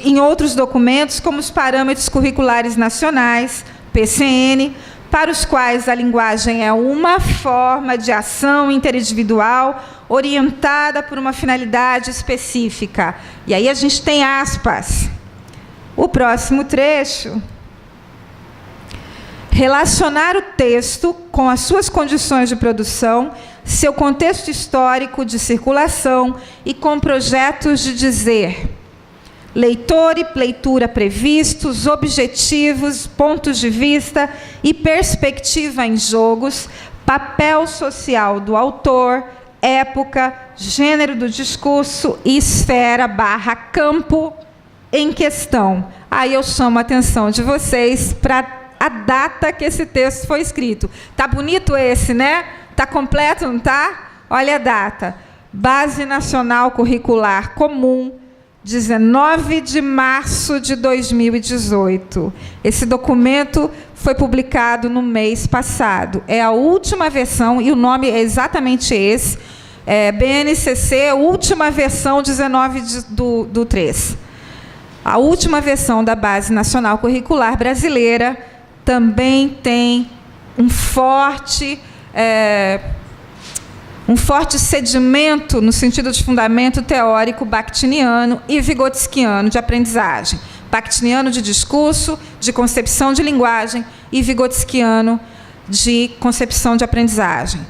em outros documentos, como os Parâmetros Curriculares Nacionais, PCN, para os quais a linguagem é uma forma de ação interindividual orientada por uma finalidade específica. E aí a gente tem aspas. O próximo trecho... Relacionar o texto com as suas condições de produção, seu contexto histórico de circulação e com projetos de dizer. Leitor e leitura previstos, objetivos, pontos de vista e perspectiva em jogos, papel social do autor, época, gênero do discurso e esfera/campo em questão. Aí eu chamo a atenção de vocês para a data que esse texto foi escrito. Tá bonito esse, né? Tá completo, não tá? Olha a data. Base Nacional Curricular Comum, 19 de março de 2018. Esse documento foi publicado no mês passado. É a última versão, e o nome é exatamente esse, BNCC, última versão 19 do 3. A última versão da Base Nacional Curricular Brasileira também tem um forte sedimento, no sentido de fundamento teórico, bakhtiniano e vigotskiano de aprendizagem. Bakhtiniano de discurso, de concepção de linguagem, e vigotskiano de concepção de aprendizagem.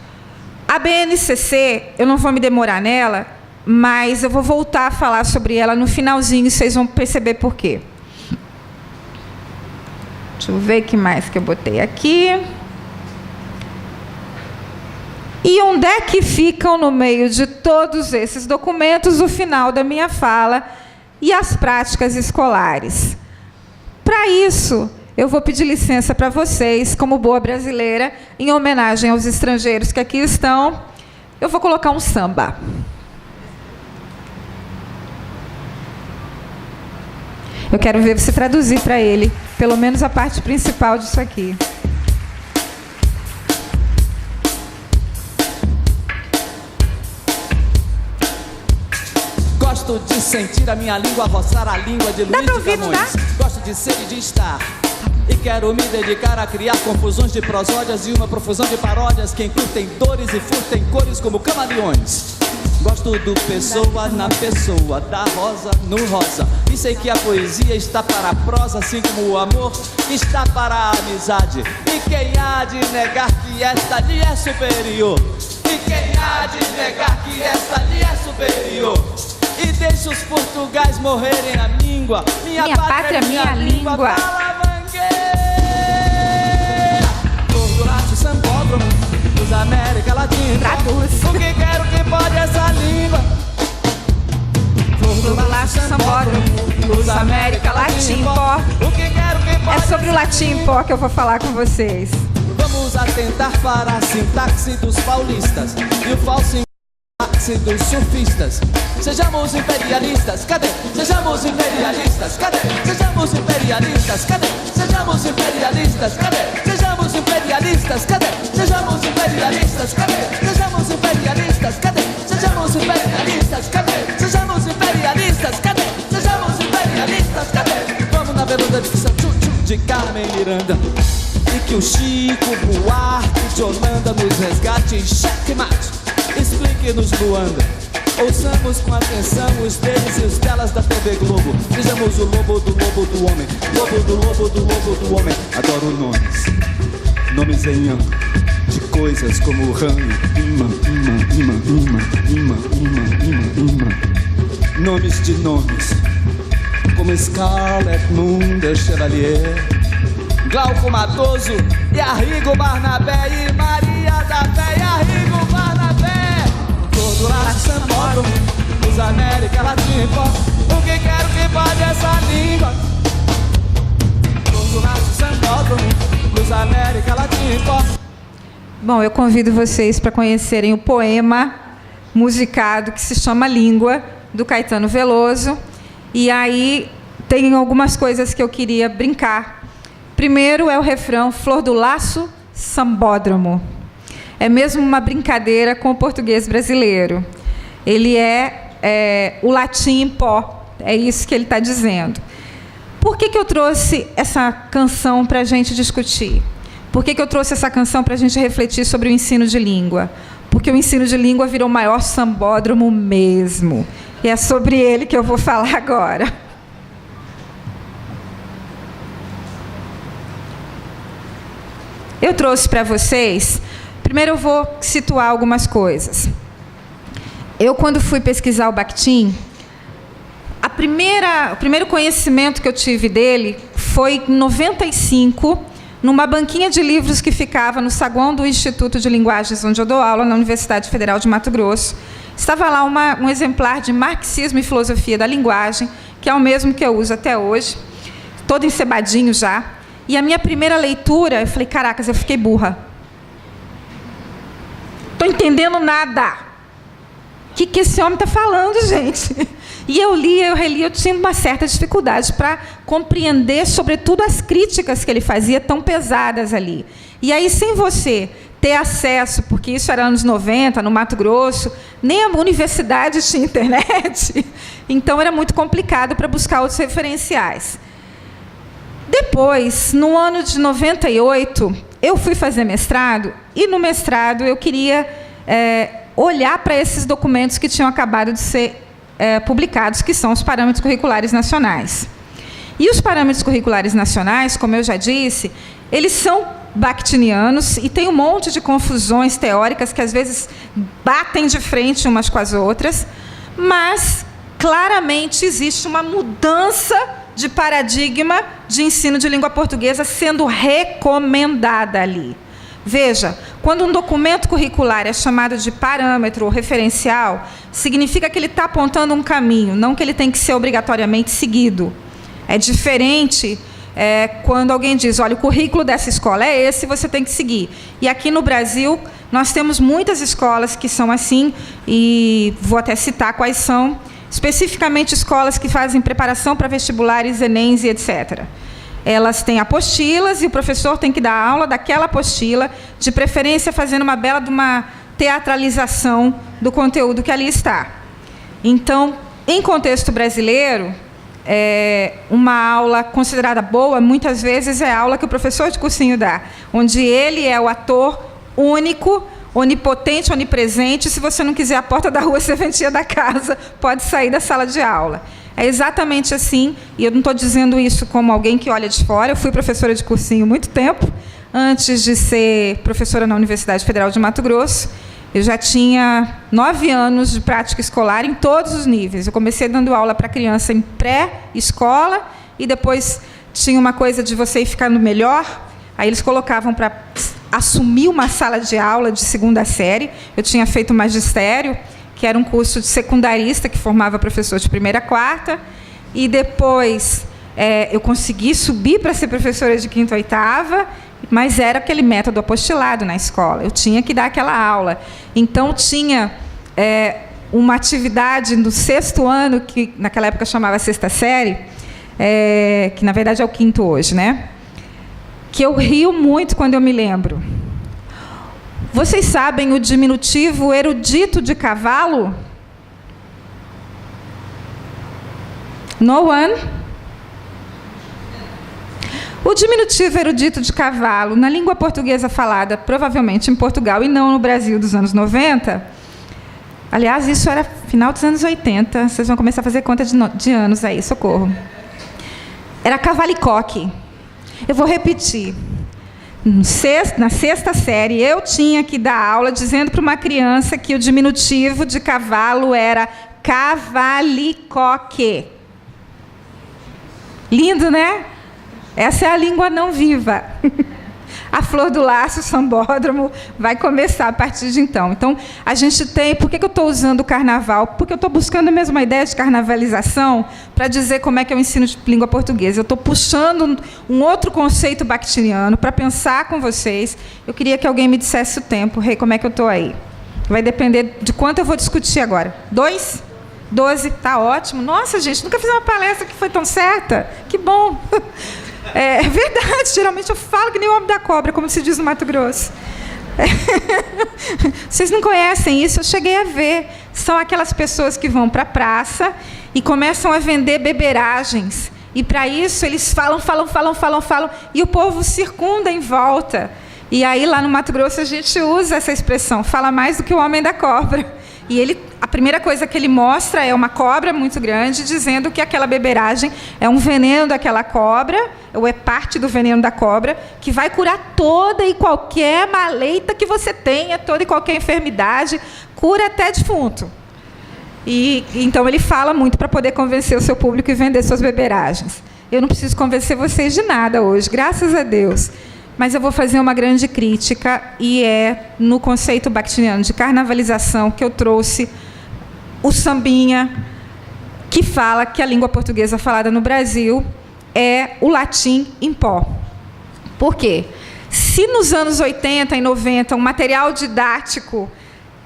A BNCC, eu não vou me demorar nela, mas eu vou voltar a falar sobre ela no finalzinho e vocês vão perceber por quê. Deixa eu ver o que mais que eu botei aqui. E onde é que ficam, no meio de todos esses documentos, o final da minha fala e as práticas escolares? Para isso, eu vou pedir licença para vocês, como boa brasileira, em homenagem aos estrangeiros que aqui estão, eu vou colocar um samba. Eu quero ver você traduzir para ele, pelo menos a parte principal disso aqui. Gosto de sentir a minha língua roçar a língua de Luiz de Camões. Gosto de ser e de estar. E quero me dedicar a criar confusões de prosódias e uma profusão de paródias que encurtem dores e furtem cores como camaleões. Gosto do pessoa na pessoa, da rosa no rosa. E sei que a poesia está para a prosa, assim como o amor está para a amizade. E quem há de negar que esta lhe é superior? E quem há de negar que esta lhe é superior? E deixa os portugais morrerem a língua. Minha pátria, minha língua. Tordonato, sambódromo, os América Latina. Traduz. O que quero que pode essa língua? Flor do laço sambódromo, luz América Latina. O que quero que pode. É sobre o latim pó que eu vou falar com vocês. Vamos atentar para a sintaxe dos paulistas e o falso sintaxe dos surfistas. Sejamos imperialistas, cadê? Sejamos imperialistas, cadê? Sejamos imperialistas, cadê? Sejamos imperialistas, cadê? Sejamos imperialistas, cadê? Sejamos imperialistas, cadê? Sejamos imperialistas, cadê? Sejamos imperialistas, cadê? Sejamos imperialistas, cadê? Sejamos imperialistas, cadê? Vamos na veluda de São Chuchu de Carmen Miranda. E que o Chico Buarque de Holanda nos resgate em checkmate. Explique-nos Luanda. Ouçamos com atenção os deles e os delas da TV Globo. Sejamos o lobo do homem. Lobo do homem. Adoro nomes. Nomes em yang. De coisas como ram, imã. Nomes de nomes. Como Scarlett Moon de Chevalier, Glauco Matoso e Arrigo Barnabé e Maria da Fé e Arrigo Barnabé. Todo laço sambódromo, luz América Latina. O que quero que pode essa língua? Todo laço sambódromo, luz América Latina. Bom, eu convido vocês para conhecerem o poema musicado que se chama Língua, do Caetano Veloso. E aí tem algumas coisas que eu queria brincar. Primeiro é o refrão Flor do Laço, Sambódromo. É mesmo uma brincadeira com o português brasileiro. Ele é o latim pó, é isso que ele está dizendo. Por que eu trouxe essa canção para a gente discutir? Por que eu trouxe essa canção para a gente refletir sobre o ensino de língua? Porque o ensino de língua virou o maior sambódromo mesmo. E é sobre ele que eu vou falar agora. Eu trouxe para vocês, primeiro eu vou situar algumas coisas. Eu, quando fui pesquisar o Bakhtin, o primeiro conhecimento que eu tive dele foi em 95, numa banquinha de livros que ficava no saguão do Instituto de Linguagens, onde eu dou aula, na Universidade Federal de Mato Grosso. Estava lá um exemplar de Marxismo e Filosofia da Linguagem, que é o mesmo que eu uso até hoje, todo encebadinho já. E a minha primeira leitura, eu falei, caracas, eu fiquei burra. Estou entendendo nada. O que esse homem está falando, gente? E eu reli, eu tinha uma certa dificuldade para compreender, sobretudo, as críticas que ele fazia tão pesadas ali. E aí, sem você ter acesso, porque isso era anos 90, no Mato Grosso, nem a universidade tinha internet, então era muito complicado para buscar outros referenciais. Depois, no ano de 98, eu fui fazer mestrado, e no mestrado eu queria olhar para esses documentos que tinham acabado de ser publicados, que são os parâmetros curriculares nacionais. E os parâmetros curriculares nacionais, como eu já disse, eles são bakhtinianos e tem um monte de confusões teóricas que às vezes batem de frente umas com as outras, mas claramente existe uma mudança de paradigma de ensino de língua portuguesa sendo recomendada ali. Veja, quando um documento curricular é chamado de parâmetro ou referencial, significa que ele está apontando um caminho, não que ele tem que ser obrigatoriamente seguido. É diferente quando alguém diz, olha, o currículo dessa escola é esse, você tem que seguir. E aqui no Brasil, nós temos muitas escolas que são assim, e vou até citar quais são, especificamente escolas que fazem preparação para vestibulares, ENEMs e etc. Elas têm apostilas e o professor tem que dar aula daquela apostila, de preferência fazendo uma bela de uma teatralização do conteúdo que ali está. Então, em contexto brasileiro, uma aula considerada boa, muitas vezes é a aula que o professor de cursinho dá, onde ele é o ator único, onipotente, onipresente. Se você não quiser a porta da rua, serventia da casa, pode sair da sala de aula. É exatamente assim, e eu não estou dizendo isso como alguém que olha de fora. Eu fui professora de cursinho muito tempo, antes de ser professora na Universidade Federal de Mato Grosso. Eu já tinha 9 anos de prática escolar em todos os níveis. Eu comecei dando aula para criança em pré-escola, e depois tinha uma coisa de você ir ficando melhor, aí eles colocavam para assumi uma sala de aula de segunda série. Eu tinha feito magistério, que era um curso de secundarista que formava professor de primeira a quarta, e depois eu consegui subir para ser professora de quinta a oitava, mas era aquele método apostilado na escola. Eu tinha que dar aquela aula. Então, tinha uma atividade no 6º ano, que naquela época chamava sexta série, que na verdade é o 5º hoje, né? Que eu rio muito quando eu me lembro. Vocês sabem o diminutivo erudito de cavalo? No one? O diminutivo erudito de cavalo, na língua portuguesa falada provavelmente em Portugal e não no Brasil dos anos 90, aliás, isso era final dos anos 80, vocês vão começar a fazer conta de anos aí, socorro. Era cavalicoque. Eu vou repetir. Na sexta série, eu tinha que dar aula dizendo para uma criança que o diminutivo de cavalo era cavalicoque. Lindo, né? Essa é a língua não viva. A Flor do Laço, o Sambódromo, vai começar a partir de então. Então, a gente tem... Por que eu estou usando o carnaval? Porque eu estou buscando a mesma ideia de carnavalização para dizer como é que eu ensino de língua portuguesa. Eu estou puxando um outro conceito bakhtiniano para pensar com vocês. Eu queria que alguém me dissesse o tempo. Rei, como é que eu estou aí? Vai depender de quanto eu vou discutir agora. 2? 12? Está ótimo. Nossa, gente, nunca fiz uma palestra que foi tão certa. Que bom. É verdade, geralmente eu falo que nem o homem da cobra, como se diz no Mato Grosso. Vocês não conhecem isso? Eu cheguei a ver. São aquelas pessoas que vão para a praça e começam a vender beberagens. E para isso eles falam, e o povo circunda em volta. E aí lá no Mato Grosso a gente usa essa expressão, fala mais do que o homem da cobra. E a primeira coisa que ele mostra é uma cobra muito grande, dizendo que aquela beberagem é um veneno daquela cobra, ou é parte do veneno da cobra, que vai curar toda e qualquer maleita que você tenha, toda e qualquer enfermidade, cura até defunto. E então ele fala muito para poder convencer o seu público e vender suas beberagens. Eu não preciso convencer vocês de nada hoje, graças a Deus. Mas eu vou fazer uma grande crítica, e é no conceito bakhtiniano de carnavalização que eu trouxe o sambinha, que fala que a língua portuguesa falada no Brasil é o latim em pó. Por quê? Se nos anos 80 e 90 um material didático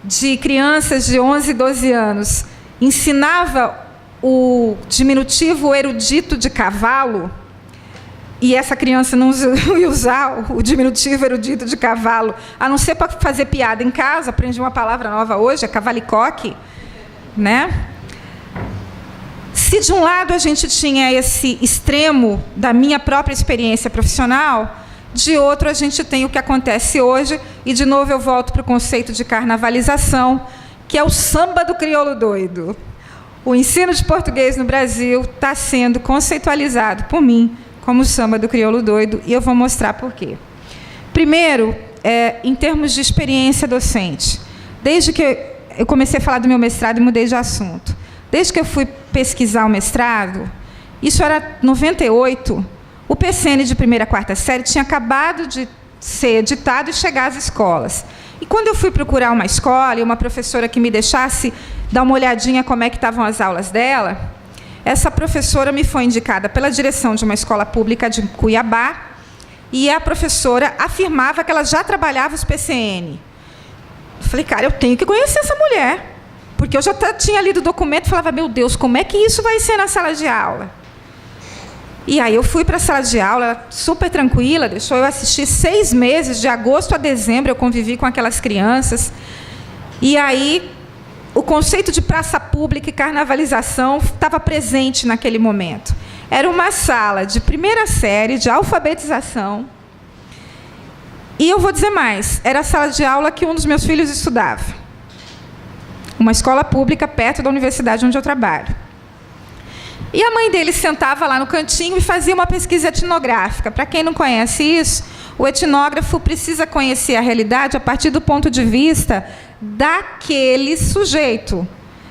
de crianças de 11 e 12 anos ensinava o diminutivo erudito de cavalo, e essa criança não ia usar o diminutivo erudito de cavalo, a não ser para fazer piada em casa, aprendi uma palavra nova hoje, é cavalicoque, né? Se de um lado a gente tinha esse extremo da minha própria experiência profissional, de outro a gente tem o que acontece hoje, e de novo eu volto para o conceito de carnavalização, que é o samba do crioulo doido. O ensino de português no Brasil está sendo conceitualizado por mim como o samba do crioulo doido, e eu vou mostrar por quê. Primeiro, em termos de experiência docente, desde que eu comecei a falar do meu mestrado e mudei de assunto, desde que eu fui pesquisar o mestrado, isso era 98, o PCN de primeira a quarta série tinha acabado de ser editado e chegar às escolas. E quando eu fui procurar uma escola e uma professora que me deixasse dar uma olhadinha como é que estavam as aulas dela, essa professora me foi indicada pela direção de uma escola pública de Cuiabá, e a professora afirmava que ela já trabalhava os PCN. Eu falei, cara, eu tenho que conhecer essa mulher, porque eu já tinha lido o documento e falava, meu Deus, como é que isso vai ser na sala de aula? E aí eu fui para a sala de aula, super tranquila, deixou eu assistir 6 meses, de agosto a dezembro, eu convivi com aquelas crianças. E aí o conceito de praça pública e carnavalização estava presente naquele momento. Era uma sala de primeira série, de alfabetização. E eu vou dizer mais, era a sala de aula que um dos meus filhos estudava. Uma escola pública perto da universidade onde eu trabalho. E a mãe dele sentava lá no cantinho e fazia uma pesquisa etnográfica. Para quem não conhece isso, o etnógrafo precisa conhecer a realidade a partir do ponto de vista daquele sujeito.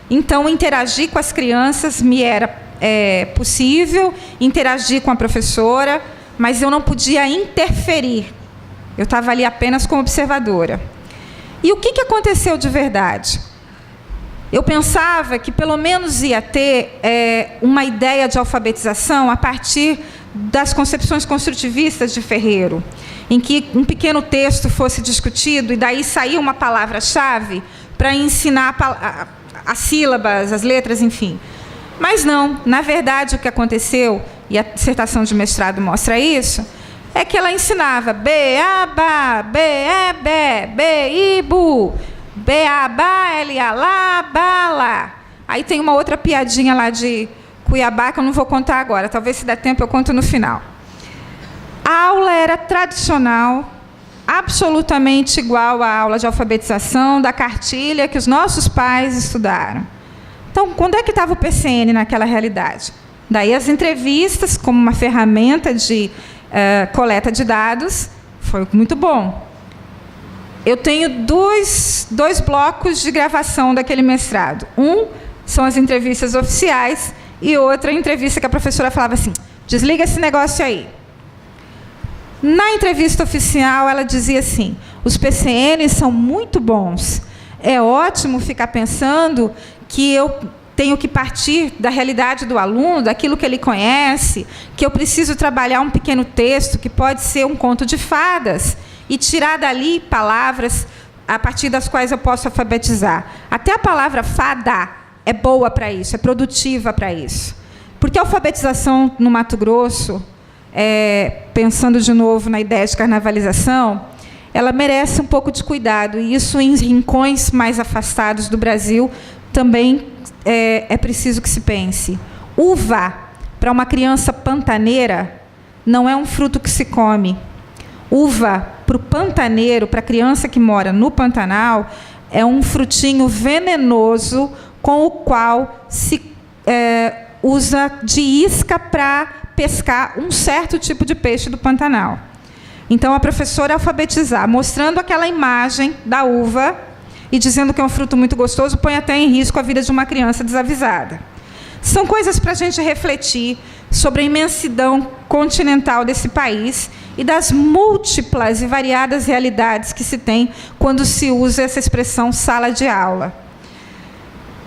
Então, interagir com as crianças me era possível, interagir com a professora, mas eu não podia interferir. Eu estava ali apenas como observadora. E o que aconteceu de verdade? Eu pensava que pelo menos ia ter uma ideia de alfabetização a partir das concepções construtivistas de Ferreiro, em que um pequeno texto fosse discutido e daí saía uma palavra-chave para ensinar as sílabas, as letras, enfim. Mas não, na verdade o que aconteceu, e a dissertação de mestrado mostra isso, é que ela ensinava B-A-Ba, B-E-Bé, B-I-Bu, B-A-Ba, L-A-Lá, Bala. Aí tem uma outra piadinha lá de Cuiabá que eu não vou contar agora, talvez se der tempo eu conto no final. A aula era tradicional, absolutamente igual à aula de alfabetização da cartilha que os nossos pais estudaram. Então, quando é que estava o PCN naquela realidade? Daí as entrevistas, como uma ferramenta de coleta de dados, foi muito bom. Eu tenho dois blocos de gravação daquele mestrado. Um são as entrevistas oficiais e outra entrevista que a professora falava assim, desliga esse negócio aí. Na entrevista oficial, ela dizia assim, os PCNs são muito bons. É ótimo ficar pensando que eu tenho que partir da realidade do aluno, daquilo que ele conhece, que eu preciso trabalhar um pequeno texto, que pode ser um conto de fadas, e tirar dali palavras a partir das quais eu posso alfabetizar. Até a palavra fada é boa para isso, é produtiva para isso. Porque a alfabetização no Mato Grosso, pensando de novo na ideia de carnavalização, ela merece um pouco de cuidado, e isso em rincões mais afastados do Brasil também é preciso que se pense. Uva, para uma criança pantaneira, não é um fruto que se come. Uva, para o pantaneiro, para a criança que mora no Pantanal, é um frutinho venenoso com o qual se usa de isca para pescar um certo tipo de peixe do Pantanal. Então, a professora alfabetizar, mostrando aquela imagem da uva e dizendo que é um fruto muito gostoso, põe até em risco a vida de uma criança desavisada. São coisas para a gente refletir sobre a imensidão continental desse país e das múltiplas e variadas realidades que se tem quando se usa essa expressão sala de aula.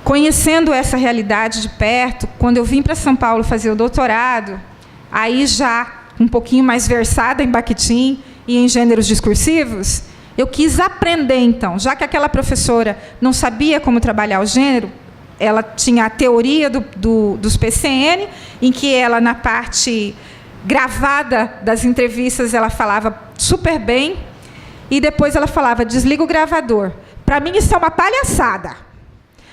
Conhecendo essa realidade de perto, quando eu vim para São Paulo fazer o doutorado, aí já um pouquinho mais versada em Bakhtin e em gêneros discursivos, eu quis aprender, então, já que aquela professora não sabia como trabalhar o gênero, ela tinha a teoria dos PCN, em que ela, na parte gravada das entrevistas, ela falava super bem, e depois ela falava, desliga o gravador. Para mim, isso é uma palhaçada.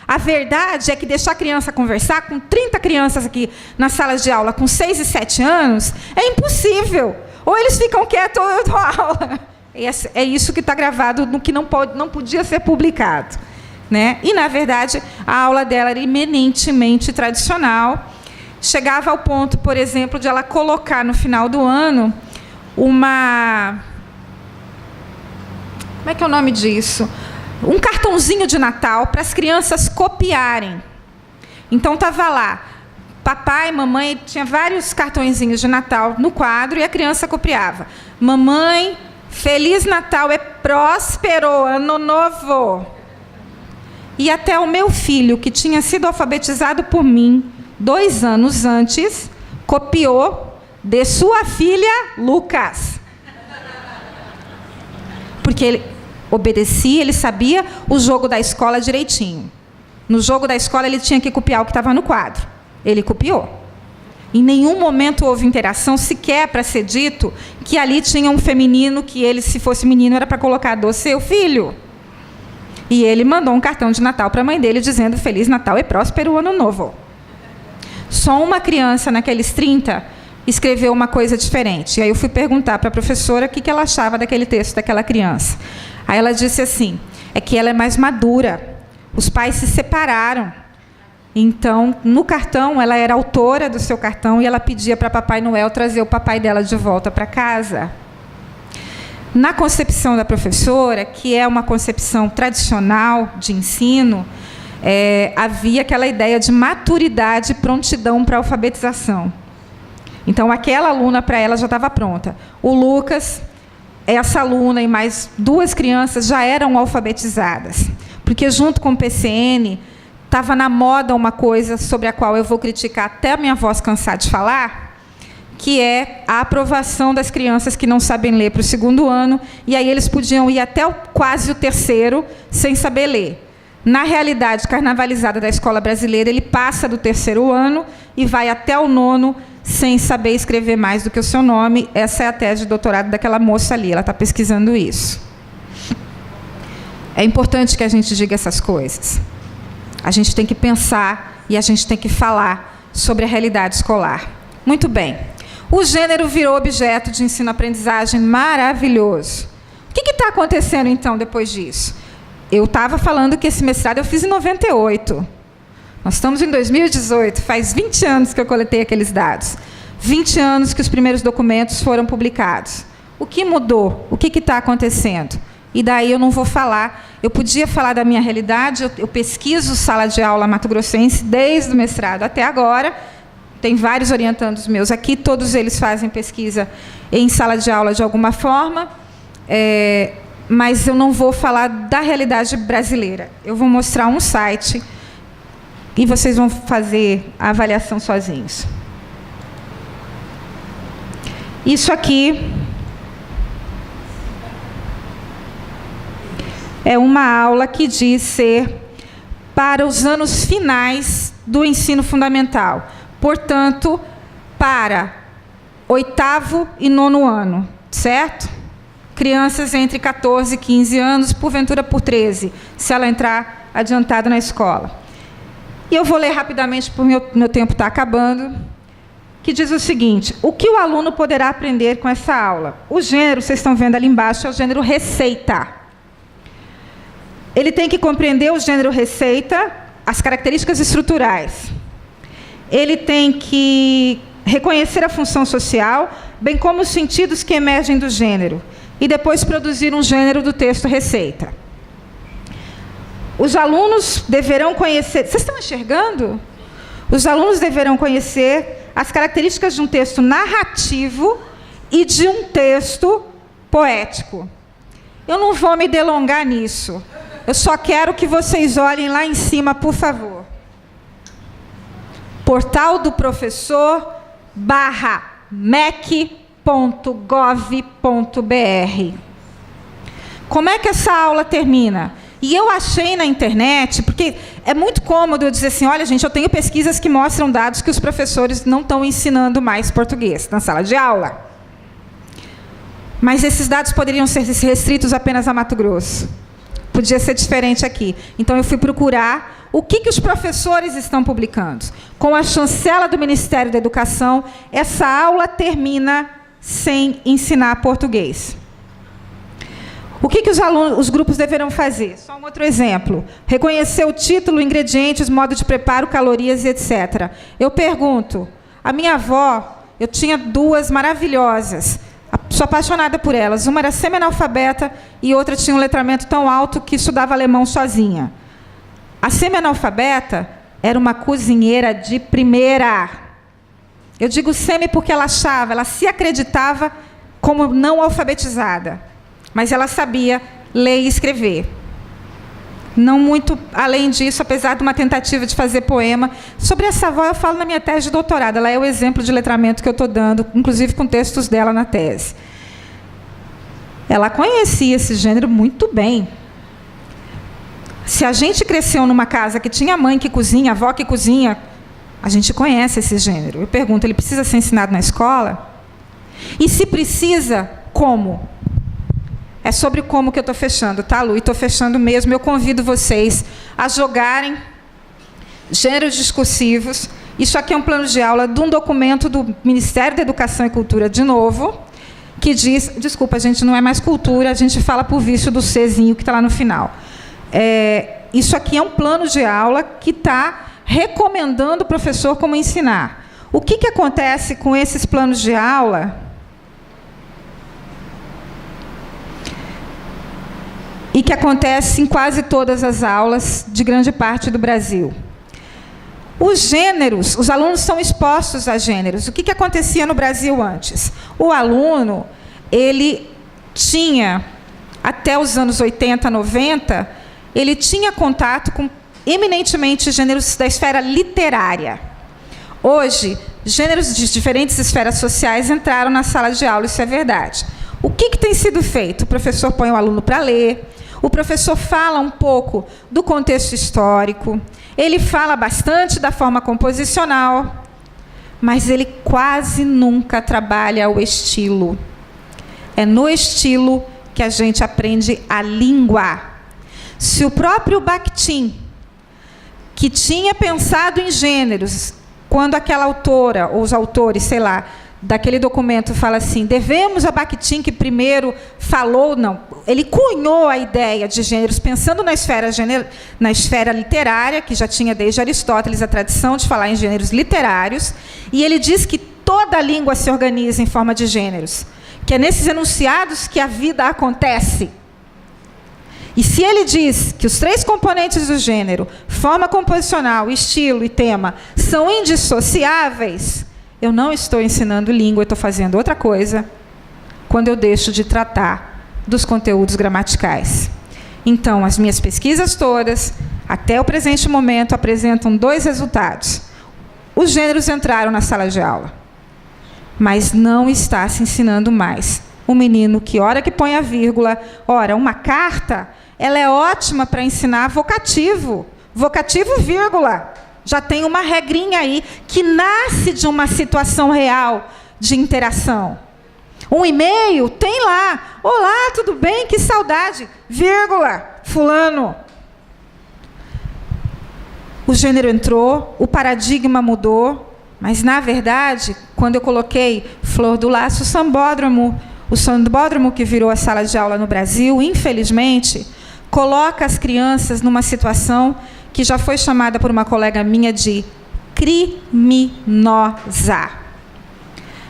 A verdade é que deixar a criança conversar com 30 crianças aqui nas salas de aula com 6 e 7 anos é impossível. Ou eles ficam quietos ou eu dou aula. É isso que está gravado no que não podia ser publicado, né? E, na verdade, a aula dela era eminentemente tradicional. Chegava ao ponto, por exemplo, de ela colocar no final do ano uma... Como é que é o nome disso? Um cartãozinho de Natal para as crianças copiarem. Então, estava lá, papai, mamãe, tinha vários cartõezinhos de Natal no quadro e a criança copiava. Mamãe, Feliz Natal, é próspero, ano novo. E até o meu filho, que tinha sido alfabetizado por mim 2 anos antes, copiou de sua filha, Lucas. Porque ele obedecia, ele sabia o jogo da escola direitinho. No jogo da escola, ele tinha que copiar o que estava no quadro. Ele copiou. Em nenhum momento houve interação, sequer para ser dito que ali tinha um feminino, que ele, se fosse menino, era para colocar do seu filho. E ele mandou um cartão de Natal para a mãe dele, dizendo Feliz Natal e próspero ano novo. Só uma criança, naqueles 30, escreveu uma coisa diferente. E aí eu fui perguntar para a professora o que ela achava daquele texto daquela criança. Aí ela disse assim, é que ela é mais madura. Os pais se separaram. Então, no cartão, ela era autora do seu cartão e ela pedia para Papai Noel trazer o papai dela de volta para casa. Na concepção da professora, que é uma concepção tradicional de ensino, havia aquela ideia de maturidade e prontidão para a alfabetização. Então, aquela aluna, para ela, já estava pronta. O Lucas, essa aluna e mais 2 crianças já eram alfabetizadas, porque junto com o PCN estava na moda uma coisa sobre a qual eu vou criticar até a minha voz cansar de falar, que é a aprovação das crianças que não sabem ler para o 2º ano, e aí eles podiam ir até quase o 3º sem saber ler. Na realidade carnavalizada da escola brasileira, ele passa do 3º ano e vai até o 9º sem saber escrever mais do que o seu nome. Essa é a tese de doutorado daquela moça ali, ela está pesquisando isso. É importante que a gente diga essas coisas. A gente tem que pensar e a gente tem que falar sobre a realidade escolar. Muito bem. O gênero virou objeto de ensino-aprendizagem maravilhoso. O que está acontecendo, então, depois disso? Eu estava falando que esse mestrado eu fiz em 98. Nós estamos em 2018, faz 20 anos que eu coletei aqueles dados. 20 anos que os primeiros documentos foram publicados. O que mudou? O que está acontecendo? E daí eu não vou falar. Eu podia falar da minha realidade, eu pesquiso sala de aula mato-grossense desde o mestrado até agora. Tem vários orientandos meus aqui, todos eles fazem pesquisa em sala de aula de alguma forma, mas eu não vou falar da realidade brasileira. Eu vou mostrar um site e vocês vão fazer a avaliação sozinhos. Isso aqui é uma aula que diz ser para os anos finais do ensino fundamental. Portanto, para 8º e 9º ano, certo? Crianças entre 14 e 15 anos, porventura por 13, se ela entrar adiantada na escola. E eu vou ler rapidamente, porque meu tempo está acabando, que diz o seguinte: o que o aluno poderá aprender com essa aula? O gênero, vocês estão vendo ali embaixo, é o gênero receita. Ele tem que compreender o gênero receita, as características estruturais. Ele tem que reconhecer a função social, bem como os sentidos que emergem do gênero, e depois produzir um gênero do texto receita. Os alunos deverão conhecer... Vocês estão enxergando? Os alunos deverão conhecer as características de um texto narrativo e de um texto poético. Eu não vou me delongar nisso. Eu só quero que vocês olhem lá em cima, por favor. Portal do professor /mec.gov.br. Como é que essa aula termina? E eu achei na internet, porque é muito cômodo eu dizer assim, olha, gente, eu tenho pesquisas que mostram dados que os professores não estão ensinando mais português na sala de aula. Mas esses dados poderiam ser restritos apenas a Mato Grosso. Podia ser diferente aqui. Então, eu fui procurar o que os professores estão publicando. Com a chancela do Ministério da Educação, essa aula termina sem ensinar português. O que os grupos deverão fazer? Só um outro exemplo. Reconhecer o título, ingredientes, modo de preparo, calorias e etc. Eu pergunto, a minha avó, eu tinha 2 maravilhosas, sou apaixonada por elas. Uma era semi-analfabeta e outra tinha um letramento tão alto que estudava alemão sozinha. A semi-analfabeta era uma cozinheira de primeira. Eu digo semi porque ela se acreditava como não alfabetizada. Mas ela sabia ler e escrever. Não muito além disso, apesar de uma tentativa de fazer poema. Sobre essa avó eu falo na minha tese de doutorado. Ela é o exemplo de letramento que eu estou dando, inclusive com textos dela na tese. Ela conhecia esse gênero muito bem. Se a gente cresceu numa casa que tinha mãe que cozinha, avó que cozinha, a gente conhece esse gênero. Eu pergunto, ele precisa ser ensinado na escola? E se precisa, como? É sobre como que eu estou fechando, tá, Lu? E estou fechando mesmo. Eu convido vocês a jogarem gêneros discursivos. Isso aqui é um plano de aula de um documento do Ministério da Educação e Cultura, de novo, que diz... Desculpa, gente, não é mais cultura, a gente fala por vício do Czinho, que está lá no final. Isso aqui é um plano de aula que está recomendando o professor como ensinar. O que acontece com esses planos de aula... e que acontece em quase todas as aulas de grande parte do Brasil. Os gêneros, os alunos são expostos a gêneros. O que acontecia no Brasil antes? O aluno, ele tinha, até os anos 80, 90, ele tinha contato com eminentemente gêneros da esfera literária. Hoje, gêneros de diferentes esferas sociais entraram na sala de aula, isso é verdade. O que tem sido feito? O professor põe o aluno para ler, o professor fala um pouco do contexto histórico, ele fala bastante da forma composicional, mas ele quase nunca trabalha o estilo. É no estilo que a gente aprende a língua. Se o próprio Bakhtin, que tinha pensado em gêneros, quando aquela autora, ou os autores, sei lá, daquele documento fala assim, devemos a Bakhtin, que primeiro falou, não, ele cunhou a ideia de gêneros, pensando na esfera literária, que já tinha desde Aristóteles a tradição de falar em gêneros literários, e ele diz que toda a língua se organiza em forma de gêneros, que é nesses enunciados que a vida acontece. E se ele diz que os 3 componentes do gênero, forma composicional, estilo e tema, são indissociáveis, eu não estou ensinando língua, eu estou fazendo outra coisa quando eu deixo de tratar dos conteúdos gramaticais. Então, as minhas pesquisas todas, até o presente momento, apresentam 2 resultados. Os gêneros entraram na sala de aula, mas não está se ensinando mais. O menino que, hora que põe a vírgula, ora, uma carta, ela é ótima para ensinar vocativo. Vocativo, vírgula. Já tem uma regrinha aí que nasce de uma situação real de interação. Um e-mail, tem lá. Olá, tudo bem? Que saudade. Vírgula, fulano. O gênero entrou, o paradigma mudou, mas, na verdade, quando eu coloquei Flor do Laço, o sambódromo que virou a sala de aula no Brasil, infelizmente, coloca as crianças numa situação que já foi chamada por uma colega minha de criminosa.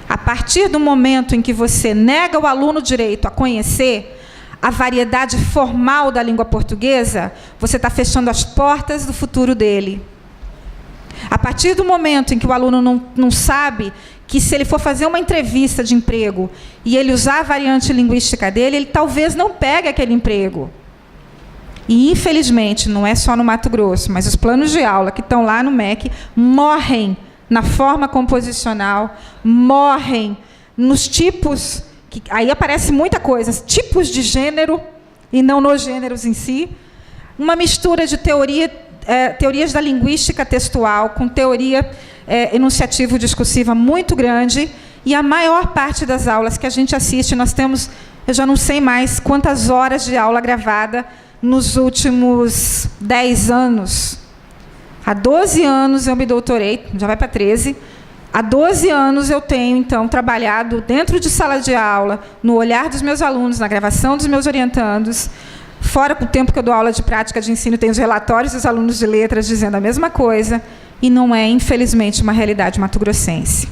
A partir do momento em que você nega ao aluno o direito a conhecer a variedade formal da língua portuguesa, você está fechando as portas do futuro dele. A partir do momento em que o aluno não sabe que, se ele for fazer uma entrevista de emprego e ele usar a variante linguística dele, ele talvez não pegue aquele emprego. E, infelizmente, não é só no Mato Grosso, mas os planos de aula que estão lá no MEC morrem na forma composicional, morrem nos tipos, que aí aparece muita coisa, tipos de gênero, e não nos gêneros em si, uma mistura de teorias da linguística textual com teoria enunciativo-discursiva muito grande, e a maior parte das aulas que a gente assiste, nós temos, eu já não sei mais quantas horas de aula gravada nos últimos 10 anos. Há 12 anos eu me doutorei, já vai para 13. Há 12 anos eu tenho, então, trabalhado dentro de sala de aula, no olhar dos meus alunos, na gravação dos meus orientandos. Fora com o tempo que eu dou aula de prática de ensino, tem os relatórios dos alunos de letras dizendo a mesma coisa, e não é, infelizmente, uma realidade mato-grossense.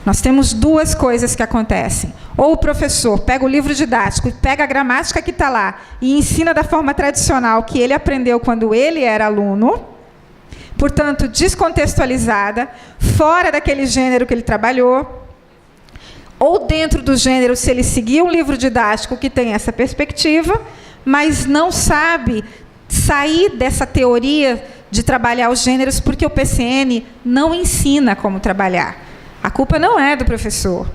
Nós temos 2 coisas que acontecem. Ou o professor pega o livro didático, pega a gramática que está lá e ensina da forma tradicional que ele aprendeu quando ele era aluno, portanto, descontextualizada, fora daquele gênero que ele trabalhou, ou dentro do gênero, se ele seguir um livro didático que tem essa perspectiva, mas não sabe sair dessa teoria de trabalhar os gêneros, porque o PCN não ensina como trabalhar. A culpa não é do professor.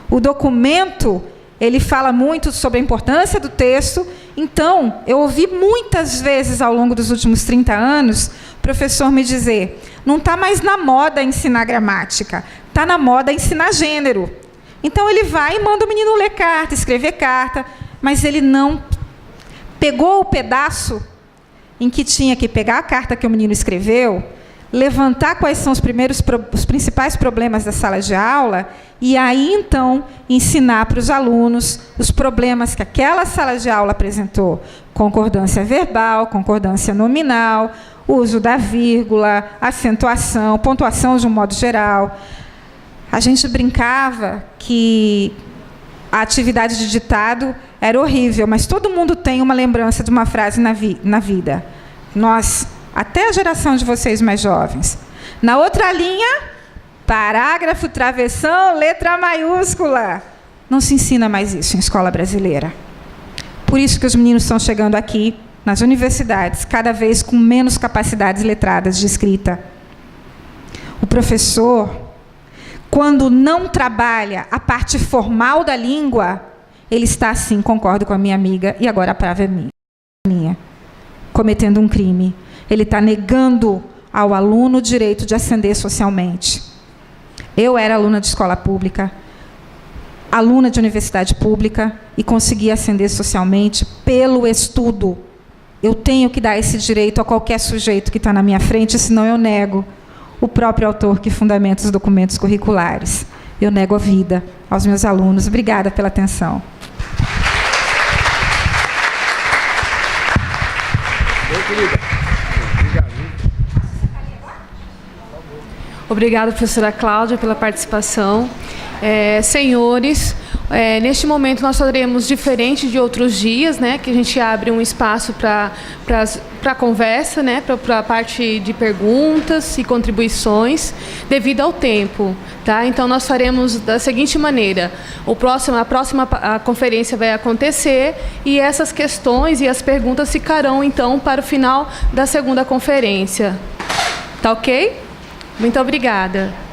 O documento, ele fala muito sobre a importância do texto. Então, eu ouvi muitas vezes ao longo dos últimos 30 anos, o professor me dizer, não está mais na moda ensinar gramática, está na moda ensinar gênero. Então, ele vai e manda o menino ler carta, escrever carta, mas ele não pegou o pedaço em que tinha que pegar a carta que o menino escreveu, levantar quais são os principais problemas da sala de aula e aí, então, ensinar para os alunos os problemas que aquela sala de aula apresentou. Concordância verbal, concordância nominal, uso da vírgula, acentuação, pontuação de um modo geral. A gente brincava que a atividade de ditado era horrível, mas todo mundo tem uma lembrança de uma frase na vida. Nós, até a geração de vocês mais jovens. Na outra linha, parágrafo, travessão, letra maiúscula. Não se ensina mais isso em escola brasileira. Por isso que os meninos estão chegando aqui, nas universidades, cada vez com menos capacidades letradas de escrita. O professor, quando não trabalha a parte formal da língua, ele está, sim, concordo com a minha amiga, e agora a prova é minha, cometendo um crime. Ele está negando ao aluno o direito de ascender socialmente. Eu era aluna de escola pública, aluna de universidade pública, e consegui ascender socialmente pelo estudo. Eu tenho que dar esse direito a qualquer sujeito que está na minha frente, senão eu nego o próprio autor que fundamenta os documentos curriculares. Eu nego a vida aos meus alunos. Obrigada pela atenção. Obrigada, professora Cláudia, pela participação. Senhores, neste momento nós faremos diferente de outros dias, né, que a gente abre um espaço para conversa, né, para a parte de perguntas e contribuições, devido ao tempo. Tá? Então, nós faremos da seguinte maneira: a próxima conferência vai acontecer e essas questões e as perguntas ficarão, então, para o final da segunda conferência. Tá ok? Muito obrigada.